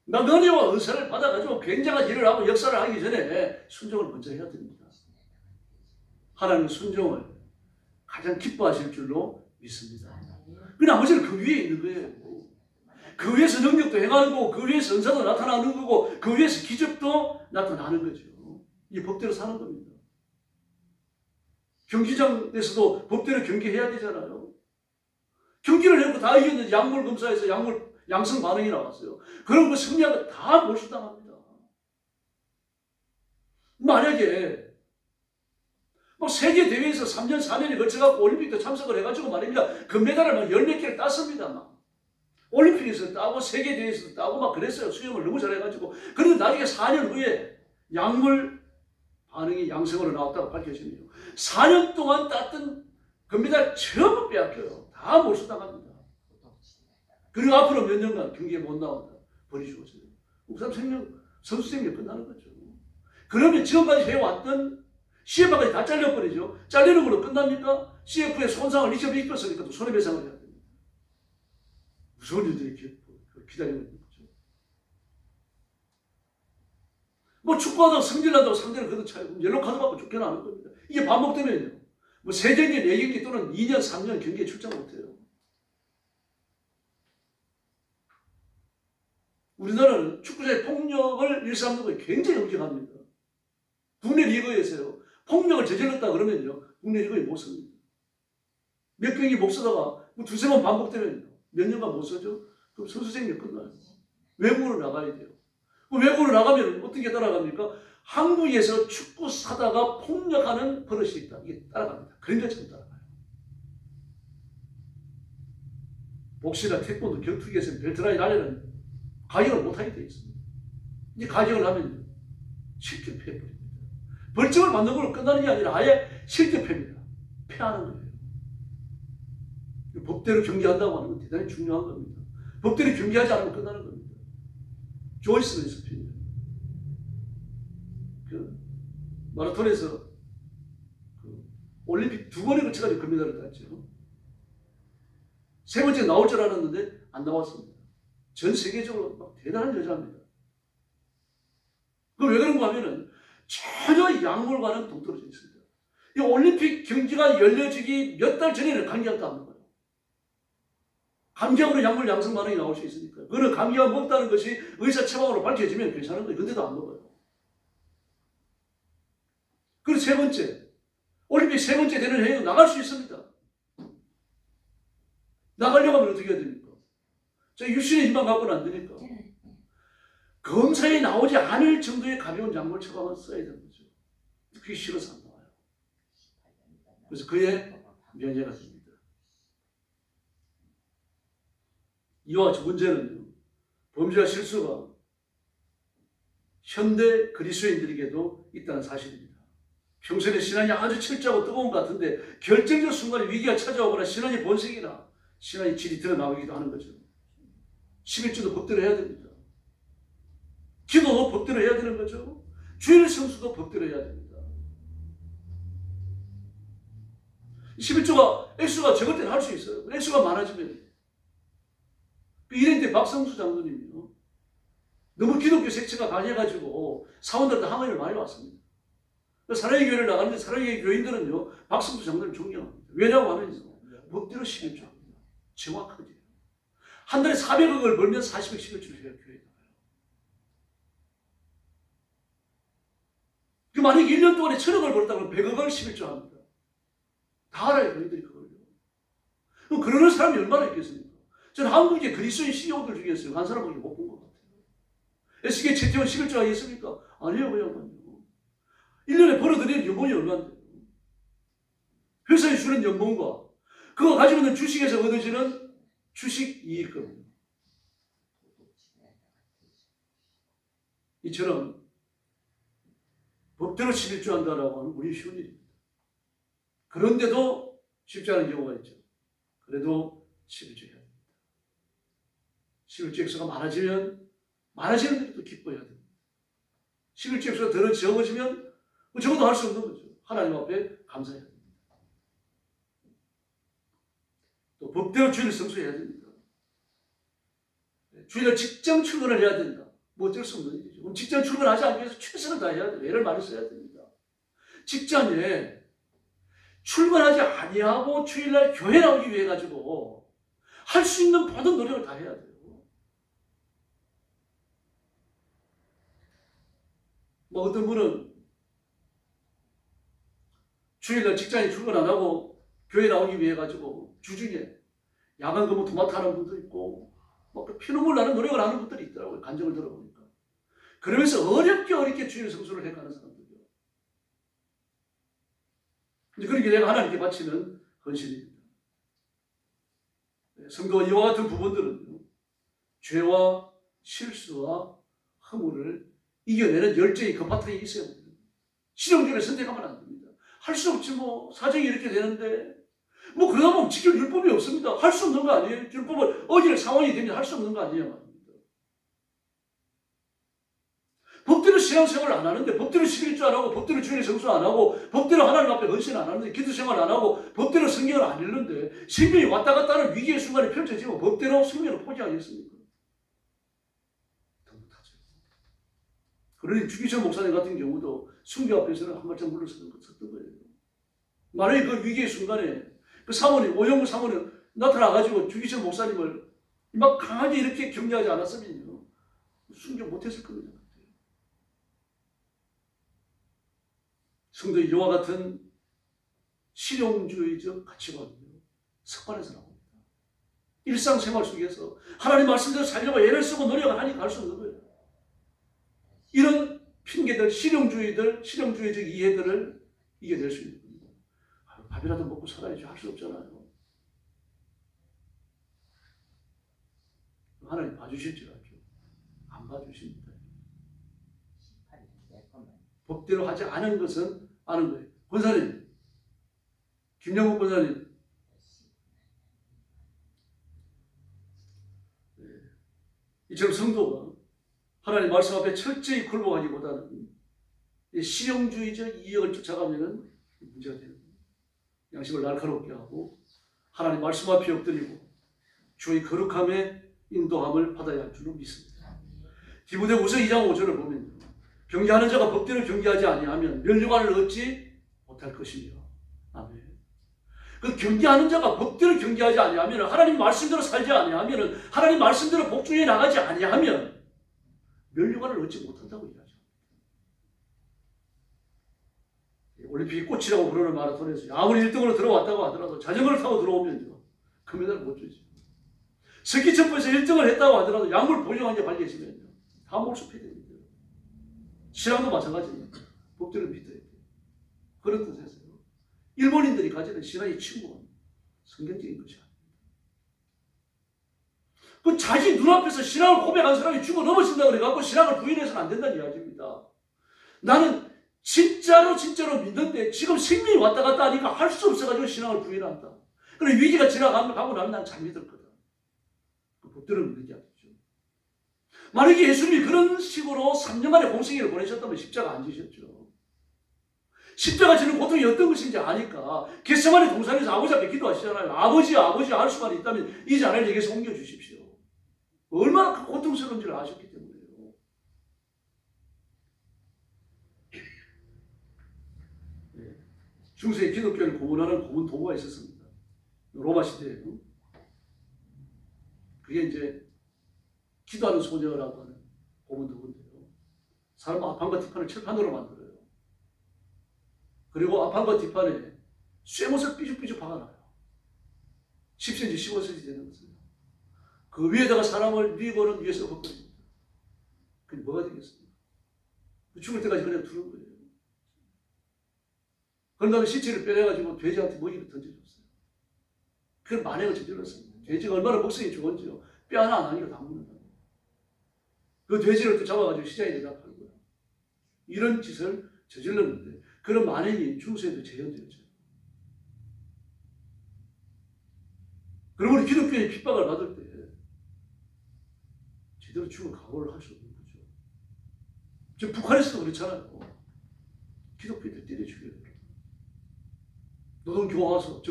나 은혜와 은사를 받아가지고 굉장한 일을 하고 역사를 하기 전에 순종을 먼저 해야 됩니다. 하나님은 순종을 가장 기뻐하실 줄로 믿습니다. 그 나머지는 그 위에 있는 거예요. 그 위에서 능력도 행하는 거고, 그 위에서 은사도 나타나는 거고, 그 위에서 기적도 나타나는 거죠. 이 법대로 사는 겁니다. 경기장에서도 법대로 경기해야 되잖아요. 경기를 해도 다 이겼는데 약물 검사에서 양성 반응이 나왔어요. 그런 거 승리하고 다 몰수당합니다. 만약에 세계 대회에서 3년 4년에 걸쳐갖고 올림픽도 참석을 해가지고 말입니다. 금메달을 막 10몇 개를 땄습니다. 막. 올림픽에서 따고 세계 대회에서 따고 막 그랬어요. 수영을 너무 잘해가지고. 그런데 나중에 4년 후에 약물 반응이 양성으로 나왔다고 밝혀지네요. 4년 동안 땄던 금메달 전부 빼앗겨요. 다 몰수당합니다. 그리고 앞으로 몇 년간 경기에 못 나온다. 버리시고서요. 그 사람 선수 생명 끝나는 거죠. 그러면 지금까지 해왔던 CF까지 다 잘려버리죠. 잘리는 걸로 끝납니까? CF에 손상을 입혔으니까 또 손해배상을 해야 됩니다. 무서운 일들이 기다리고 있는 거죠. 뭐 축구하다가 승질난다고 상대를 걷어차요. 옐로 카드 받고 쫓겨나는 겁니다. 이게 반복되면요. 뭐 3경기, 4경기 또는 2년, 3년 경기에 출장 못해요. 우리나라는 축구자의 폭력을 일삼는 것이 굉장히 엄격합니다. 국내 리그에서요. 폭력을 저질렀다 그러면요. 국내 리그에 못 씁니다. 몇 경기 못 쓰다가 뭐 2-3번 반복되면요. 몇 년간 못 쓰죠? 그럼 선수 생명 끝나요. 외국으로 나가야 돼요. 외국으로 나가면 어떻게 따라갑니까? 한국에서 축구 사다가 폭력하는 버릇이 있다. 이게 따라갑니다. 그런 것처럼 따라가요. 복시나 태권도, 격투기에서는 벨트라인 아래는 가격을 못하게 되어 있습니다. 이제 가격을 하면 실제 패해버립니다. 벌점을 받는 걸로 끝나는 게 아니라 아예 실제 패입니다. 패하는 거예요. 법대로 경기한다고 하는 건 대단히 중요한 겁니다. 법대로 경기하지 않으면 끝나는 겁니다. 조이스 레시피입니다. 그 마라톤에서 올림픽 2번에 걸쳐가지고 금메달을 땄죠. 3번째 나올 줄 알았는데 안 나왔습니다. 전 세계적으로 막 대단한 여자입니다. 그 왜 그런가 하면은 전혀 약물과는 동떨어져 있습니다. 이 올림픽 경기가 열려지기 몇 달 전에는 감기약도 안 먹어요. 감기약으로 약물 양성 반응이 나올 수 있으니까. 그거는 감기약 먹다는 것이 의사 처방으로 밝혀지면 괜찮은 거예요. 근데도 안 먹어요. 그리고 3번째, 올림픽 3번째 되는 해에도 나갈 수 있습니다. 나가려고 하면 어떻게 해야 됩니까? 저 유신의 힘만 갖고는 안 되니까. 검사에 나오지 않을 정도의 가벼운 약물 처방을 써야 되는 거죠. 그게 싫어서 안 나와요. 그래서 그의 면제가 됩니다. 이와 같이 문제는요. 범죄와 실수가 현대 그리스도인들에게도 있다는 사실입니다. 평소에 신앙이 아주 철저하고 뜨거운 것 같은데 결정적 순간에 위기가 찾아오거나 신앙의 본색이나 신앙의 질이 드러나기도 하는 거죠. 11조도 법대로 해야 됩니다. 기도도 법대로 해야 되는 거죠. 주일 성수도 법대로 해야 됩니다. 11조가 액수가 적을 때는 할 수 있어요. 액수가 많아지면. 이런 때 박성수 장로님이요. 너무 기독교 색채가 강해가지고 사원들한테 항의를 많이 왔습니다. 사랑의 교회를 나가는데 사랑의 교인들은요. 박성수 장로님 존경합니다. 왜냐고 하면요. 법대로 11조 합니다. 정확하게. 한 달에 400억을 벌면 40억 11조를 해야 교회에 나가요. 그 만약에 1년 동안에 1000억을 벌었다면 100억을 11조 합니다. 다 알아요. 너희들이 그걸요. 그럼 그러는 사람이 얼마나 있겠습니까? 저는 한국의 그리스도인 CEO들 중에서 한 사람밖에 못 본 것 같아요. SK 최태원 11조 하겠습니까? 아니에요. 그 양반요. 1년에 벌어들이는 연봉이 얼마인데요? 회사에 주는 연봉과 그거 가지고 있는 주식에서 얻어지는 주식 이익금. 이처럼 법대로 11조 한다라고 하는 우리 쉬운 일입니다. 그런데도 쉽지 않은 경우가 있죠. 그래도 11조 해야 됩니다. 11조 액수가 많아지면 많아지는 데도 기뻐해야 됩니다. 11조 액수가 더 적어지면 적어도 할 수 없는 거죠. 하나님 앞에 감사해야 됩니다. 또 법대로 주일을 성수해야 됩니다. 주일날 직장 출근을 해야 된다. 뭐 어쩔 수 없는 일이죠. 그럼 직장 출근하지 않기 위해서 최선을 다해야 돼요. 애를 많이 써야 됩니다. 직장에 출근하지 아니하고 주일날 교회 나오기 위해 가지고 할 수 있는 모든 노력을 다 해야 돼요. 뭐 어떤 분은 주일날 직장에 출근 안 하고 교회 나오기 위해 가지고 주중에 야간 근무 도맡아 하는 분도 있고 막 피눈물 나는 노력을 하는 분들이 있더라고요. 간증을 들어보니까. 그러면서 어렵게 주일 성수를 해가는 사람들이요. 그러니까 내가 하나님께 바치는 헌신입니다. 성도와 이와 같은 부분들은 죄와 실수와 허물을 이겨내는 열정이 그 바탕에 있어야 됩니다. 실용적으로 선택하면 안 됩니다. 할 수 없지 뭐 사정이 이렇게 되는데 뭐 그러다 보면 지킬 율법이 없습니다. 할 수 없는 거 아니에요? 율법을 어길 상황이 되면 할 수 없는 거 아니에요? 말입니다. 법대로 신앙생활을 안 하는데 법대로 11조 안 하고 법대로 주일 성수 안 하고 법대로 하나님 앞에 헌신 안 하는데 기도생활 안 하고 법대로 성경을 안 읽는데 생명이 왔다 갔다 하는 위기의 순간이 펼쳐지고 법대로 생명을 포기하겠습니까? 더 못하죠. 그러니 주기철 목사님 같은 경우도 순교 앞에서는 한 발짝 물러섰던 거예요. 만약에 그 위기의 순간에 그 사모님, 오영구 사모님 나타나가지고 주기철 목사님을 막 강하게 이렇게 격려하지 않았으면요, 순교 못했을 겁니다. 성도 이와 같은 실용주의적 가치관을 습관에서 나옵니다. 일상생활 속에서 하나님 말씀대로 살려고 애를 쓰고 노력을 하니 갈 수 없는 거예요. 이런 핑계들, 실용주의적 이해들을 이겨낼 수 있는 겁니다. 밥이라도 먹고 살아야지 할 수 없잖아요. 하나님 봐주실 줄 알죠? 안 봐주십니다. 법대로 하지 않은 것은 아는 거예요. 권사님, 김영국 권사님, 이처럼 성도가 하나님 말씀 앞에 철저히 굴복하기보다는 실용주의적 이익을 쫓아가면 문제가 되는 거예요. 양심을 날카롭게 하고 하나님 말씀 앞에 엎드리고 주의 거룩함에 인도함을 받아야 할 줄로 믿습니다. 디모데후서 2장 5절을 보면 경계하는 자가 법대로 경계하지 아니하면 면류관을 얻지 못할 것이며, 아멘. 그 경계하는 자가 법대로 경계하지 아니하면, 하나님 말씀대로 살지 아니하면, 하나님 말씀대로 복종해 나가지 아니하면 면류관을 얻지 못한다고 이야기하죠. 올림픽 꽃이라고 부르는 마라톤에서 아무리 1등으로 들어왔다고 하더라도 자전거를 타고 들어오면요, 금메달을 못 주죠. 스키점프에서 1등을 했다고 하더라도 약물 보증한게 발견되면요, 다 몰수패 됩니다. 신앙도 마찬가지입니다. 법대로 믿어야 돼요. 그런 뜻에서요, 일본인들이 가지는 신앙의 친구는 성경적인 것이 아닙니다. 그 자기 눈앞에서 신앙을 고백한 사람이 죽어 넘어진다고 그래갖고 신앙을 부인해서는 안 된다는 이야기입니다. 나는 진짜로 믿는데 지금 생명이 왔다 갔다 하니까 할 수 없어가지고 신앙을 부인한다. 그럼 위기가 지나가고 나면 난 잘 믿을 거다. 그 법대로 믿는 게 아니죠. 만약에 예수님이 그런 식으로 3년 만에 공생애를 보내셨다면 십자가 안 지셨죠. 십자가 지는 고통이 어떤 것인지 아니까 겟세마네 동산에서 아버지 앞에 기도하시잖아요. 아버지 할 수만 있다면 이 잔을 내게서 옮겨주십시오. 얼마나 고통스러운지를 아셨기 때문에요. 네. 중세의 기독교를 고문하는 고문 도구가 있었습니다. 로마 시대에요. 그게 이제 기도하는 소녀라고 하는 고문 도구인데요. 사람 앞판과 뒷판을 칠판으로 만들어요. 그리고 앞판과 뒷판에 쇠못을 삐죽삐죽 박아놔요. 10cm, 15cm 되는 것을. 그 위에다가 사람을 위고는 위에서 벗겨집니다. 그게 뭐가 되겠습니까? 죽을 때까지 그냥 두는 거예요. 그런 다음에 시체를 빼내가지고 돼지한테 먹이를 던져줬어요. 그걸 만행을 저질렀습니다. 돼지가 얼마나 먹성이 좋은지요. 뼈 하나 안 하니까 다 먹는다. 그 돼지를 또 잡아가지고 시장에 내다 팔고요. 이런 짓을 저질렀는데 그런 만행이 중세에도 재현되었죠. 그리고 우리 기독교의 핍박을 받을 때 제대로 죽을 각오를 할 수 없는 거죠. 지금 북한에서도 그렇잖아요. 기독교인들 때려 죽여요. 노동교화서,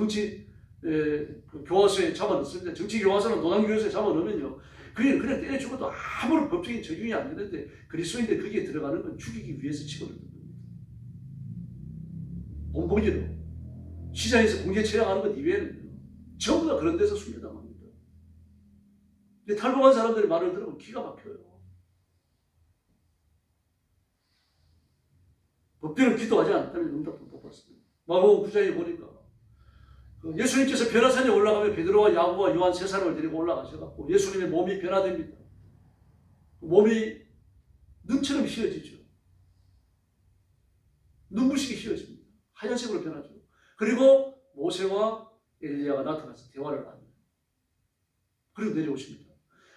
교화소에 잡아넣었을 때, 정치교화서는 노동교화소에 잡아넣으면요, 그냥 때려 죽어도 아무런 법적인 적용이 안 되는데, 그리스도인들 거기에 들어가는 건 죽이기 위해서 집어넣는 겁니다. 본보기로 시장에서 공개 처형하는 것 이외에는 전부 다 그런 데서 순교당합니다. 근데 탈북한 사람들의 말을 들으면 기가 막혀요. 법대로 기도하지 않다면 응답도 못 받습니다. 마가복음 9장에 보니까 예수님께서 변화산에 올라가면 베드로와 야고보와 요한 세 사람을 데리고 올라가셔서 예수님의 몸이 변화됩니다. 몸이 눈처럼 휘어지죠. 눈부시게 휘어집니다. 하얀색으로 변하죠. 그리고 모세와 엘리야가 나타나서 대화를 합니다. 그리고 내려오십니다.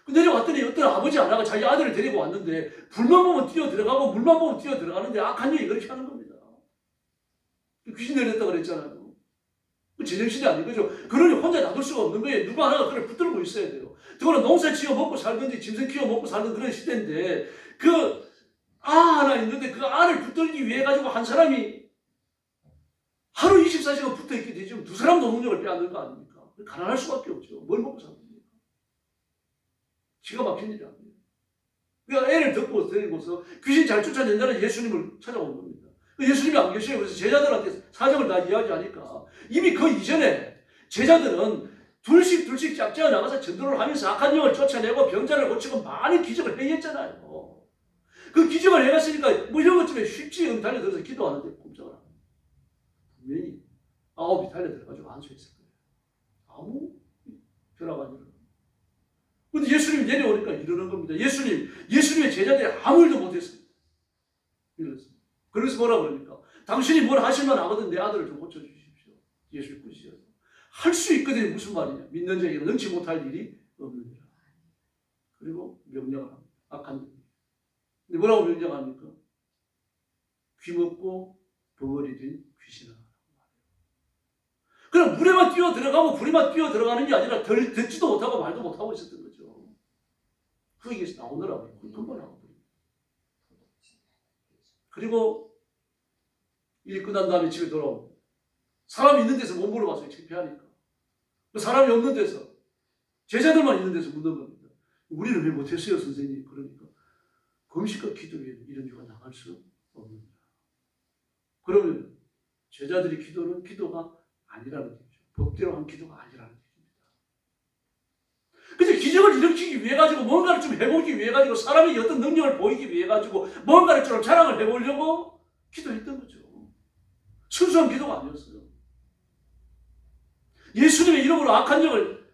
내려왔더니 어떤 아버지 하나가 자기 아들을 데리고 왔는데 불만 보면 뛰어 들어가고 물만 보면 뛰어 들어가는데 악한 영이 그렇게 하는 겁니다. 귀신 내렸다고 그랬잖아요. 제정신이 아닌 거죠. 그러니 혼자 놔둘 수가 없는 거예요. 누가 하나가 그걸 붙들고 있어야 돼요. 그거는 농사 지어 먹고 살든지 짐승 키워 먹고 살든 그런 시대인데 그 하나 있는데 그 알을 붙들기 위해 가지고 한 사람이 하루 24시간 붙어 있게 되죠. 두 사람 노동력을 빼앗는 거 아닙니까? 가난할 수밖에 없죠. 뭘 먹고 삽니까? 기가 막힌 일이 아니에요. 그러니까 애를 덮고 데리고서 귀신 잘 쫓아낸다는 예수님을 찾아온 겁니다. 예수님이 안 계셔요. 그래서 제자들한테 사정을 다 이야기하니까 이미 그 이전에 제자들은 둘씩 짝짝이 나가서 전도를 하면서 악한 영을 쫓아내고 병자를 고치고 많은 기적을 행했잖아요. 그 기적을 해갔으니까 뭐 이런 것 때문에 쉽지 달려들어서 기도하는데 꼼짝을 안 합니다. 분명히 9이 달려들어가지고 안수했을 거예요. 아무 변화가 안 일어나요. 근데 예수님이 내려오니까 이러는 겁니다. 예수님의 제자들이 아무 일도 못했습니다. 이랬습니다. 그래서 뭐라 그러니까 당신이 뭘 하실만 하거든 내 아들을 좀 고쳐주십시오. 예수를 꾸짖어서 할 수 있거든요. 무슨 말이냐. 믿는 자에게는 능치 못할 일이 없느니라. 그리고 명령을 합니다. 악한 일. 근데 뭐라고 명령합니까? 귀먹고 벙어리 된 귀신아. 그럼 물에만 뛰어 들어가고 불에만 뛰어 들어가는 게 아니라 듣지도 못하고 말도 못하고 있었던 거죠. 그게 나오더라고요. 금방 나오더라고요. 그리고 일 끝난 다음에 집에 돌아오고 사람이 있는 데서 못 물어봤어요. 창피하니까. 사람이 없는 데서 제자들만 있는 데서 묻는 겁니다. 우리는 왜 못했어요 선생님? 그러니까 금식과 기도 외에는 이런 주가 나갈 수 없느냐. 그러면 제자들이 기도는 기도가 아니라는 얘기죠. 법대로 한 기도가 아니라는 얘기입니다. 그래서 기적을 일으키기 위해 가지고 뭔가를 좀 해보기 위해 가지고 사람이 어떤 능력을 보이기 위해 가지고 뭔가를 좀 자랑을 해보려고 기도했던 거죠. 순수한 기도가 아니었어요. 예수님의 이름으로 악한 영을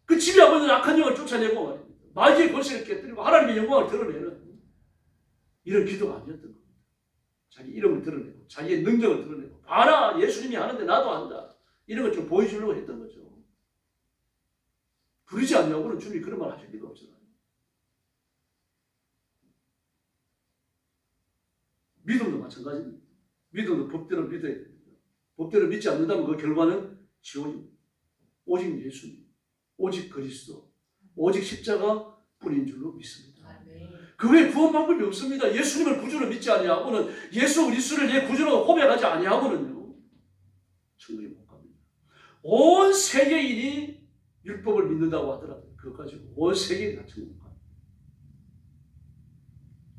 그 지배하고 있는 악한 영을 쫓아내고 말입니다. 마귀의 권세를 깨뜨리고 하나님의 영광을 드러내는 이런 기도가 아니었던 겁니다. 자기 이름을 드러내고 자기의 능력을 드러내고 봐라 예수님이 하는데 나도 한다. 이런 걸 좀 보여주려고 했던 거죠. 그러지 않냐고는 주님이 그런 말 하실 리가 없잖아요. 믿음도 마찬가지입니다. 믿음도 법대로 믿어야 됩니다. 법대로 믿지 않는다면 그 결과는 지옥입니다. 오직 예수님, 오직 그리스도, 오직 십자가 뿐인 줄로 믿습니다. 그 외에 구원 방법이 없습니다. 예수님을 구주로 믿지 아니하고는 예수 그리스도를 내 구주로 고백하지 아니하고는요 천국에 못 갑니다. 온 세계인이 율법을 믿는다고 하더라도 그것 가지고 온 세계인이 다 천국 못 갑니다.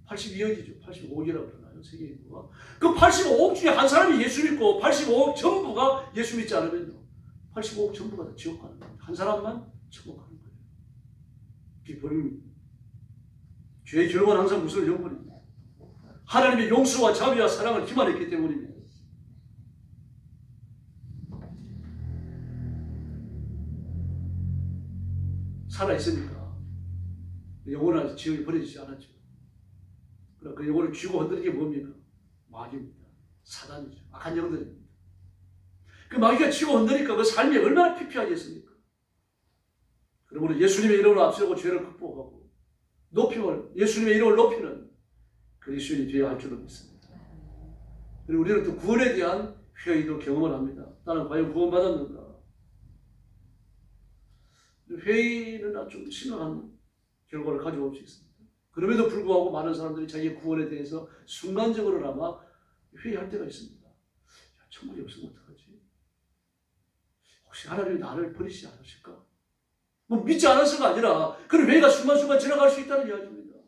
82억이죠. 85억이라고 그러나요? 세계 인구가. 그 85억 중에 한 사람이 예수 믿고 85억 전부가 예수 믿지 않으면요 85억 전부가 다 지옥 가는 겁니다. 한 사람만 천국 가는 거예요. 그게 벌입니다. 죄의 결과는 항상 무슨 영혼입니다. 하나님의 용서와 자비와 사랑을 기만했기 때문입니다. 살아있으니까 영혼은 아직 지옥에 버려지지 않았죠. 그러나 그 영혼을 쥐고 흔드는 게 뭡니까? 마귀입니다. 사단이죠. 악한 영들입니다. 그 마귀가 쥐고 흔드니까 그 삶이 얼마나 피폐하겠습니까? 그러므로 예수님의 이름으로 앞서고 죄를 극복하고 예수님의 이름을 높이는 그리스도인이 되어야 할 줄로 믿습니다. 그리고 우리는 또 구원에 대한 회의도 경험을 합니다. 나는 과연 구원받았는가? 회의는 좀 심각한 결과를 가져올 수 있습니다. 그럼에도 불구하고 많은 사람들이 자기의 구원에 대해서 순간적으로나마 회의할 때가 있습니다. 야, 천국이 없으면 어떡하지? 혹시 하나님이 나를 버리지 않으실까? 뭐 믿지 않았을가 아니라 그런 회의가 순간순간 지나갈 수 있다는 이야기입니다.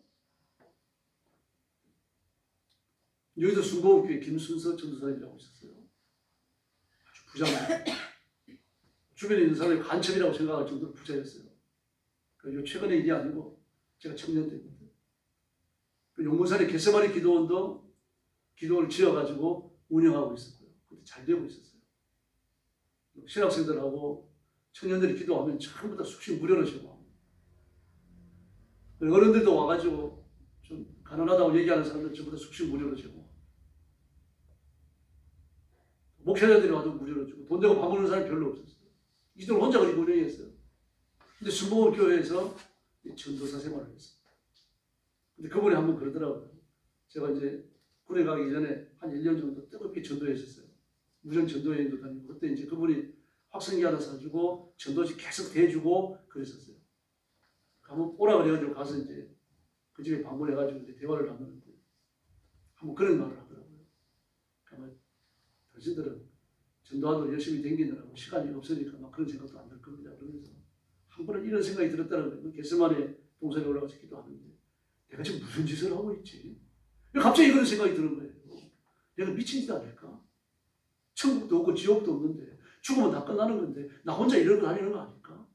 여기도 순복음교회 김순서 전도사님이라고 있었어요. 아주 부자입니다. 주변에 있는 사람이 간첩이라고 생각할 정도로 부자였어요. 요 최근의 일이 아니고 제가 청년 때입니다. 그 용문산의 겟세마니 기도원도 기도원을 지어가지고 운영하고 있었고요. 그때 잘 되고 있었어요. 신학생들하고 청년들이 기도하면 전부 다 숙식 무료로 제공합니다. 어른들도 와가지고 좀 가난하다고 얘기하는 사람들 전부 다 숙식 무료로 제공합니다. 목회자들이 와도 무료로 주고 돈 내고 밥 먹는 사람이 별로 없었어요. 이들 혼자 그렇게 운영했어요. 근데 순복음교회에서 전도사 생활을 했습니다. 근데 그분이 한번 그러더라고요. 제가 이제 군에 가기 전에 한 1년 정도 뜨겁게 전도했었어요. 무전 전도여행도 다니고 그때 이제 그분이 확성기 하나 사주고 전도지 계속 대주고 그랬었어요. 한번 오라 그래가지고 가서 이제 그 집에 방문해가지고 이제 대화를 나누는데 한번 그런 말을 하더라고요. 아마 당신들은 전도하도 열심히 댕기느라고 시간이 없으니까 막 그런 생각도 안 들 겁니다. 그러면서 한 번은 이런 생각이 들었다는 거예요. 겟세마네 동산에 올라가서 기도하는데 내가 지금 무슨 짓을 하고 있지? 갑자기 그런 생각이 드는 거예요. 내가 미친 짓 아닐까? 천국도 없고 지옥도 없는데 죽으면 다 끝나는 건데 나 혼자 이러고 다니는 거 아닐까?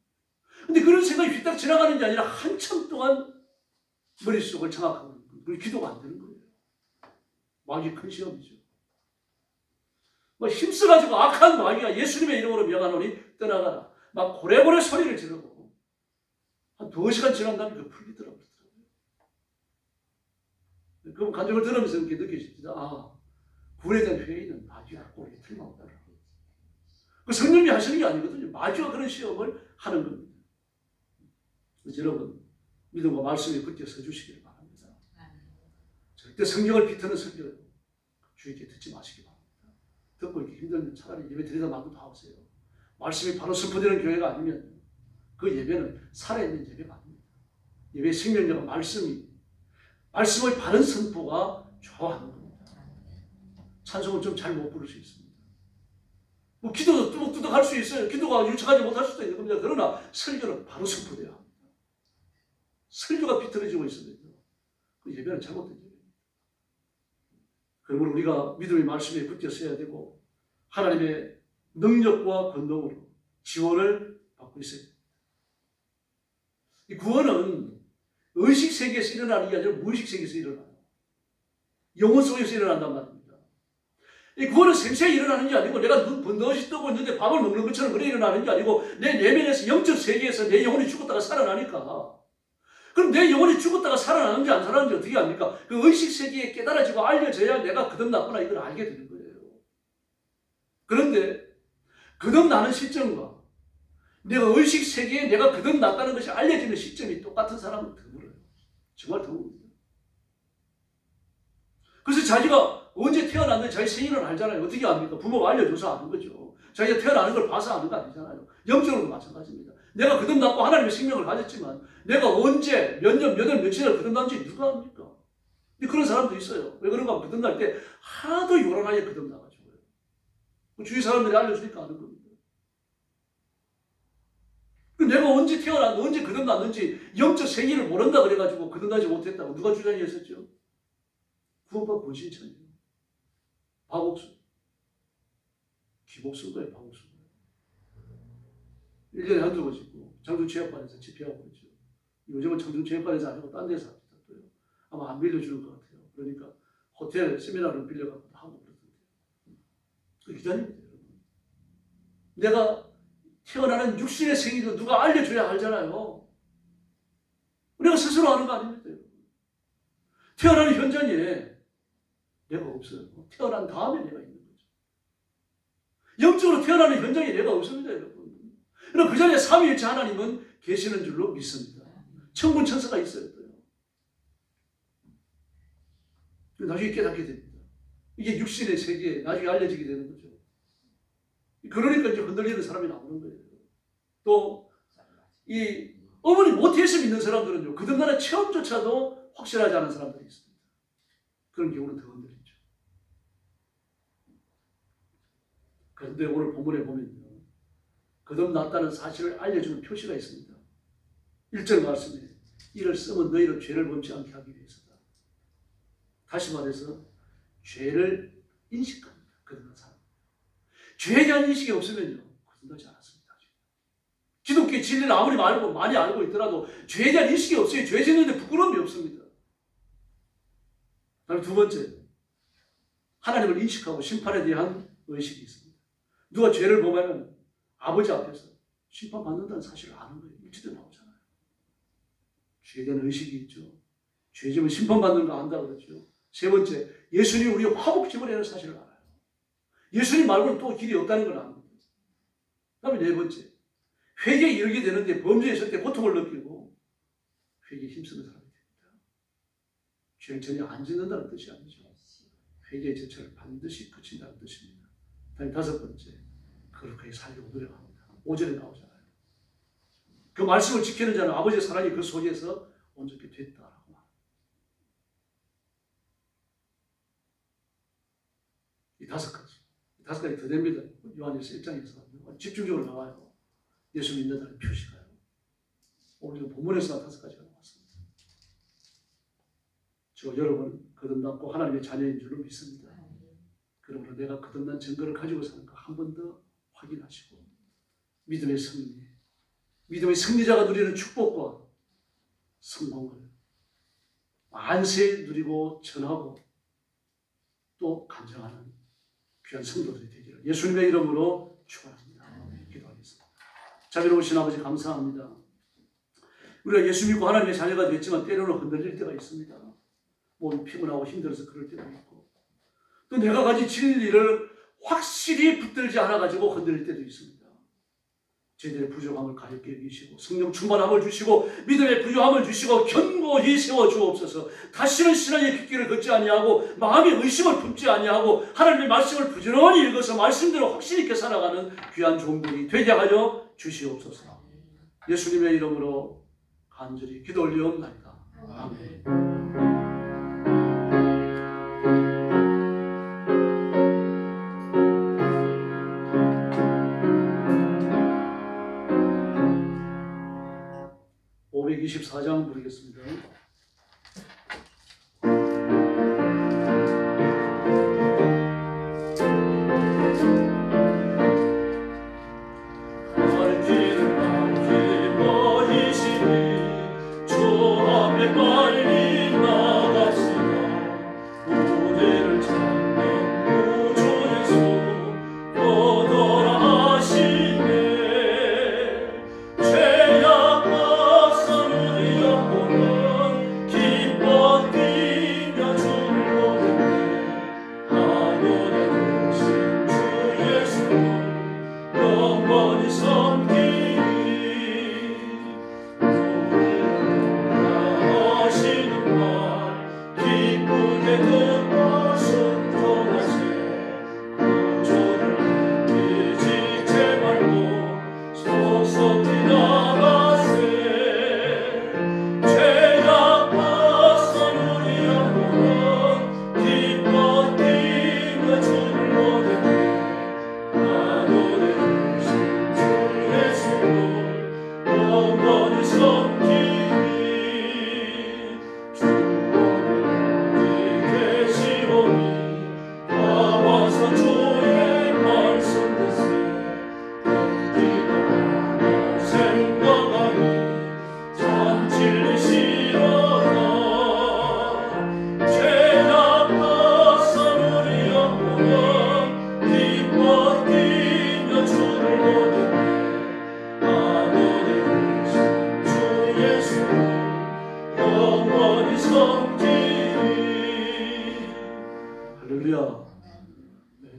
근데 그런 생각이 휘딱 지나가는 게 아니라 한참 동안 머릿속을 장악하고 기도가 안 되는 거예요. 마귀의 큰 시험이죠. 힘써가지고 악한 마귀가 예수님의 이름으로 명하노니 떠나가라. 막 고래고래 소리를 지르고 한 2시간 지난 다음에 그 풀리더라고요. 그 간증을 들으면서 이렇게 느껴집니다. 아, 구원에 대한 회의는 마귀하고 우리 틀림없다. 그 성령이 하시는 게 아니거든요. 마귀가 그런 시험을 하는 겁니다. 그래서 여러분 믿음과 말씀에 붙여 서주시기를 바랍니다. 절대 성경을 비트는 설교를 주의깊게 듣지 마시기 바랍니다. 듣고 이렇게 힘들면 차라리 예배 드리다 말고 다 오세요. 말씀이 바로 선포되는 교회가 아니면 그 예배는 살아있는 예배가 아닙니다. 예배의 생명력은 말씀의 바른 선포가 좌우하는 겁니다. 찬송을 좀 잘 못 부를 수 있습니다. 뭐 기도도 뚜벅뚜벅 할 수 있어요. 기도가 유창하지 못할 수도 있는 겁니다. 그러나 설교는 바로 선포돼야 합니다. 설교가 비틀어지고 있으면 그 예배는 잘못된 예배입니다. 그러므로 우리가 믿음의 말씀에 붙여 서야 되고 하나님의 능력과 권능으로 지원을 받고 있어야 됩니다. 이 구원은 의식 세계에서 일어나는 게 아니라 무의식 세계에서 일어나요. 영혼 속에서 일어난단 말입니다. 이 구원은 생생히 일어나는 게 아니고 내가 눈 번듯이 뜨고 있는데 밥을 먹는 것처럼 그래 일어나는 게 아니고 내 내면에서 영적 세계에서 내 영혼이 죽었다가 살아나니까. 그럼 내 영혼이 죽었다가 살아나는지 안 살아나는지 어떻게 합니까? 그 의식 세계에 깨달아지고 알려져야 내가 거듭났구나 이걸 알게 되는 거예요. 그런데 거듭나는 시점과 내가 의식 세계에 내가 거듭났다는 것이 알려지는 시점이 똑같은 사람은 드물어요. 정말 드뭅니다. 그래서 자기가 언제 태어났는지 자기 생일을 알잖아요. 어떻게 압니까? 부모가 알려줘서 아는 거죠. 자기가 태어나는 걸 봐서 아는 거 아니잖아요. 영적으로도 마찬가지입니다. 내가 거듭났고 하나님의 생명을 가졌지만 내가 언제 몇 년, 몇 월, 며칠을 거듭났는지 누가 압니까? 근데 그런 사람도 있어요. 왜 그런가 하면 거듭날 때 하도 요란하게 거듭나가지고요. 주위 사람들이 알려주니까 아는 겁니다. 내가 언제 태어났는지, 언제 거듭났는지 영적 세계를 모른다 그래가지고 거듭나지 못했다고 누가 주장했었죠? 구원받고 본신천이에요. 박옥수. 기복순 거예요, 박옥수. 1년에 한두 번 짓고 장중체육관에서 집회하고 있죠. 요즘은 장중체육관에서 아니고 딴 데서 합니다. 아마 안 빌려주는 것 같아요. 그러니까 호텔 세미나를 빌려갖고 하고 그러던데요. 그 기자님입니다, 여러분. 내가 태어나는 육신의 생일을 누가 알려줘야 알잖아요. 우리가 스스로 아는 거 아닙니까? 태어나는 현장에 내가 없어요. 태어난 다음에 내가 있는 거죠. 영적으로 태어나는 현장에 내가 없습니다, 여러분. 그럼 그 자리에 삼위일체 하나님은 계시는 줄로 믿습니다. 천군 천사가 있어요. 나중에 깨닫게 됩니다. 이게 육신의 세계에 나중에 알려지게 되는 거죠. 그러니까 이제 흔들리는 사람이 나오는 거예요. 또 이 어머니 모태에서 믿는 사람들은요, 거듭나는 체험조차도 확실하지 않은 사람들이 있습니다. 그런 경우는 더 흔들리죠. 그런데 오늘 본문에 보면요, 거듭났다는 사실을 알려주는 표시가 있습니다. 1절 말씀에 이를 쓰면 너희를 죄를 범치 않게 하기 위해서다. 다시 말해서 죄를 인식합니다. 거듭난 사람. 죄에 대한 인식이 없으면요, 거듭나지 않았습니다. 기독교의 진리를 아무리 많이 알고 있더라도 죄에 대한 인식이 없어요. 죄 짓는데 부끄러움이 없습니다. 다음 두 번째, 하나님을 인식하고 심판에 대한 의식이 있습니다. 누가 죄를 범하면 아버지 앞에서 심판받는다는 사실을 아는 거예요. 일치도 나오잖아요. 죄에 대한 의식이 있죠. 죄 지으면 심판받는 거 안다 그러죠. 세 번째, 예수님이 우리의 화복지물이라는 사실을 알아요. 예수님 말고는 또 길이 없다는 걸 압니다. 그 다음에 네 번째, 회개에 이르게 되는데 범죄했을 때 고통을 느끼고 회개에 힘쓰는 사람이 됩니다. 죄를 전혀 안 짓는다는 뜻이 아니죠. 회개의 제철을 반드시 그친다는 뜻입니다. 다음 다섯 번째, 그렇게 살려고 노력합니다. 5절에 나오잖아요. 그 말씀을 지키는 자는 아버지의 사랑이 그 속에서 온전히 됐다라고 말합니다. 이 다섯 가지 더 됩니다. 요한일서 1장에서 집중적으로 나와요. 예수 믿는다는 표시가요. 오늘 본문에서 다섯 가지가 나왔습니다. 저 여러분 거듭났고 하나님의 자녀인 줄로 믿습니다. 그러므로 내가 거듭난 증거를 가지고 사는가 한 번 더 확인하시고 믿음의 승리, 믿음의 승리자가 누리는 축복과 성공을 만세 누리고 전하고 또 간증하는 귀한 성도들이 되기를 예수님의 이름으로 축원합니다. 기도하겠습니다. 자비로우신 아버지 감사합니다. 우리가 예수 믿고 하나님의 자녀가 됐지만 때로는 흔들릴 때가 있습니다. 몸이 피곤하고 힘들어서 그럴 때도 있고 또 내가 가진 진리를 확실히 붙들지 않아가지고 흔들릴 때도 있습니다. 저희들의 부족함을 가볍게 여기시고 성령 충만함을 주시고 믿음의 부유함을 주시고 견고히 세워 주옵소서. 다시는 신앙의 빗길을 걷지 아니하고 마음의 의심을 품지 아니하고 하나님의 말씀을 부지런히 읽어서 말씀대로 확실히 있게 살아가는 귀한 종들이 되게 하여 주시옵소서. 예수님의 이름으로 간절히 기도 올리옵나이다. 아멘. (524장) 부르겠습니다.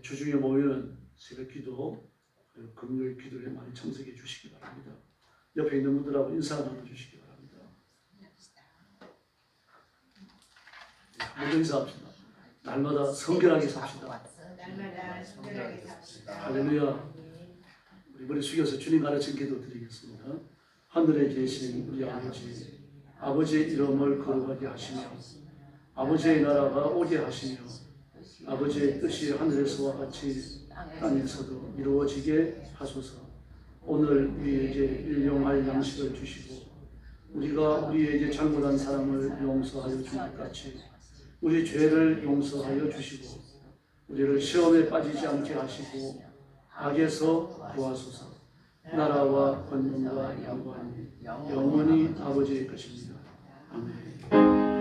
주중에 모이는 새벽기도 금요일 기도에 많이 참석해 주시기 바랍니다. 옆에 있는 분들하고 인사 나눠주시기 바랍니다. 먼저 인사합시다. 날마다 성결하게 삽시다. 할렐루야. 우리 머리 숙여서 주님 가르친 기도 드리겠습니다. 하늘에 계신 우리 아버지, 아버지의 이름을 거룩하게 하시며 아버지의 나라가 오게 하시며 아버지의 뜻이 하늘에서와 같이 땅에서도 이루어지게 하소서. 오늘 우리에게 일용할 양식을 주시고 우리가 우리에게 잘못한 사람을 용서하여 준 것 같이 우리 죄를 용서하여 주시고 우리를 시험에 빠지지 않게 하시고 악에서 구하소서. 나라와 권능과 영광이 영원히 아버지의 것입니다. 아멘.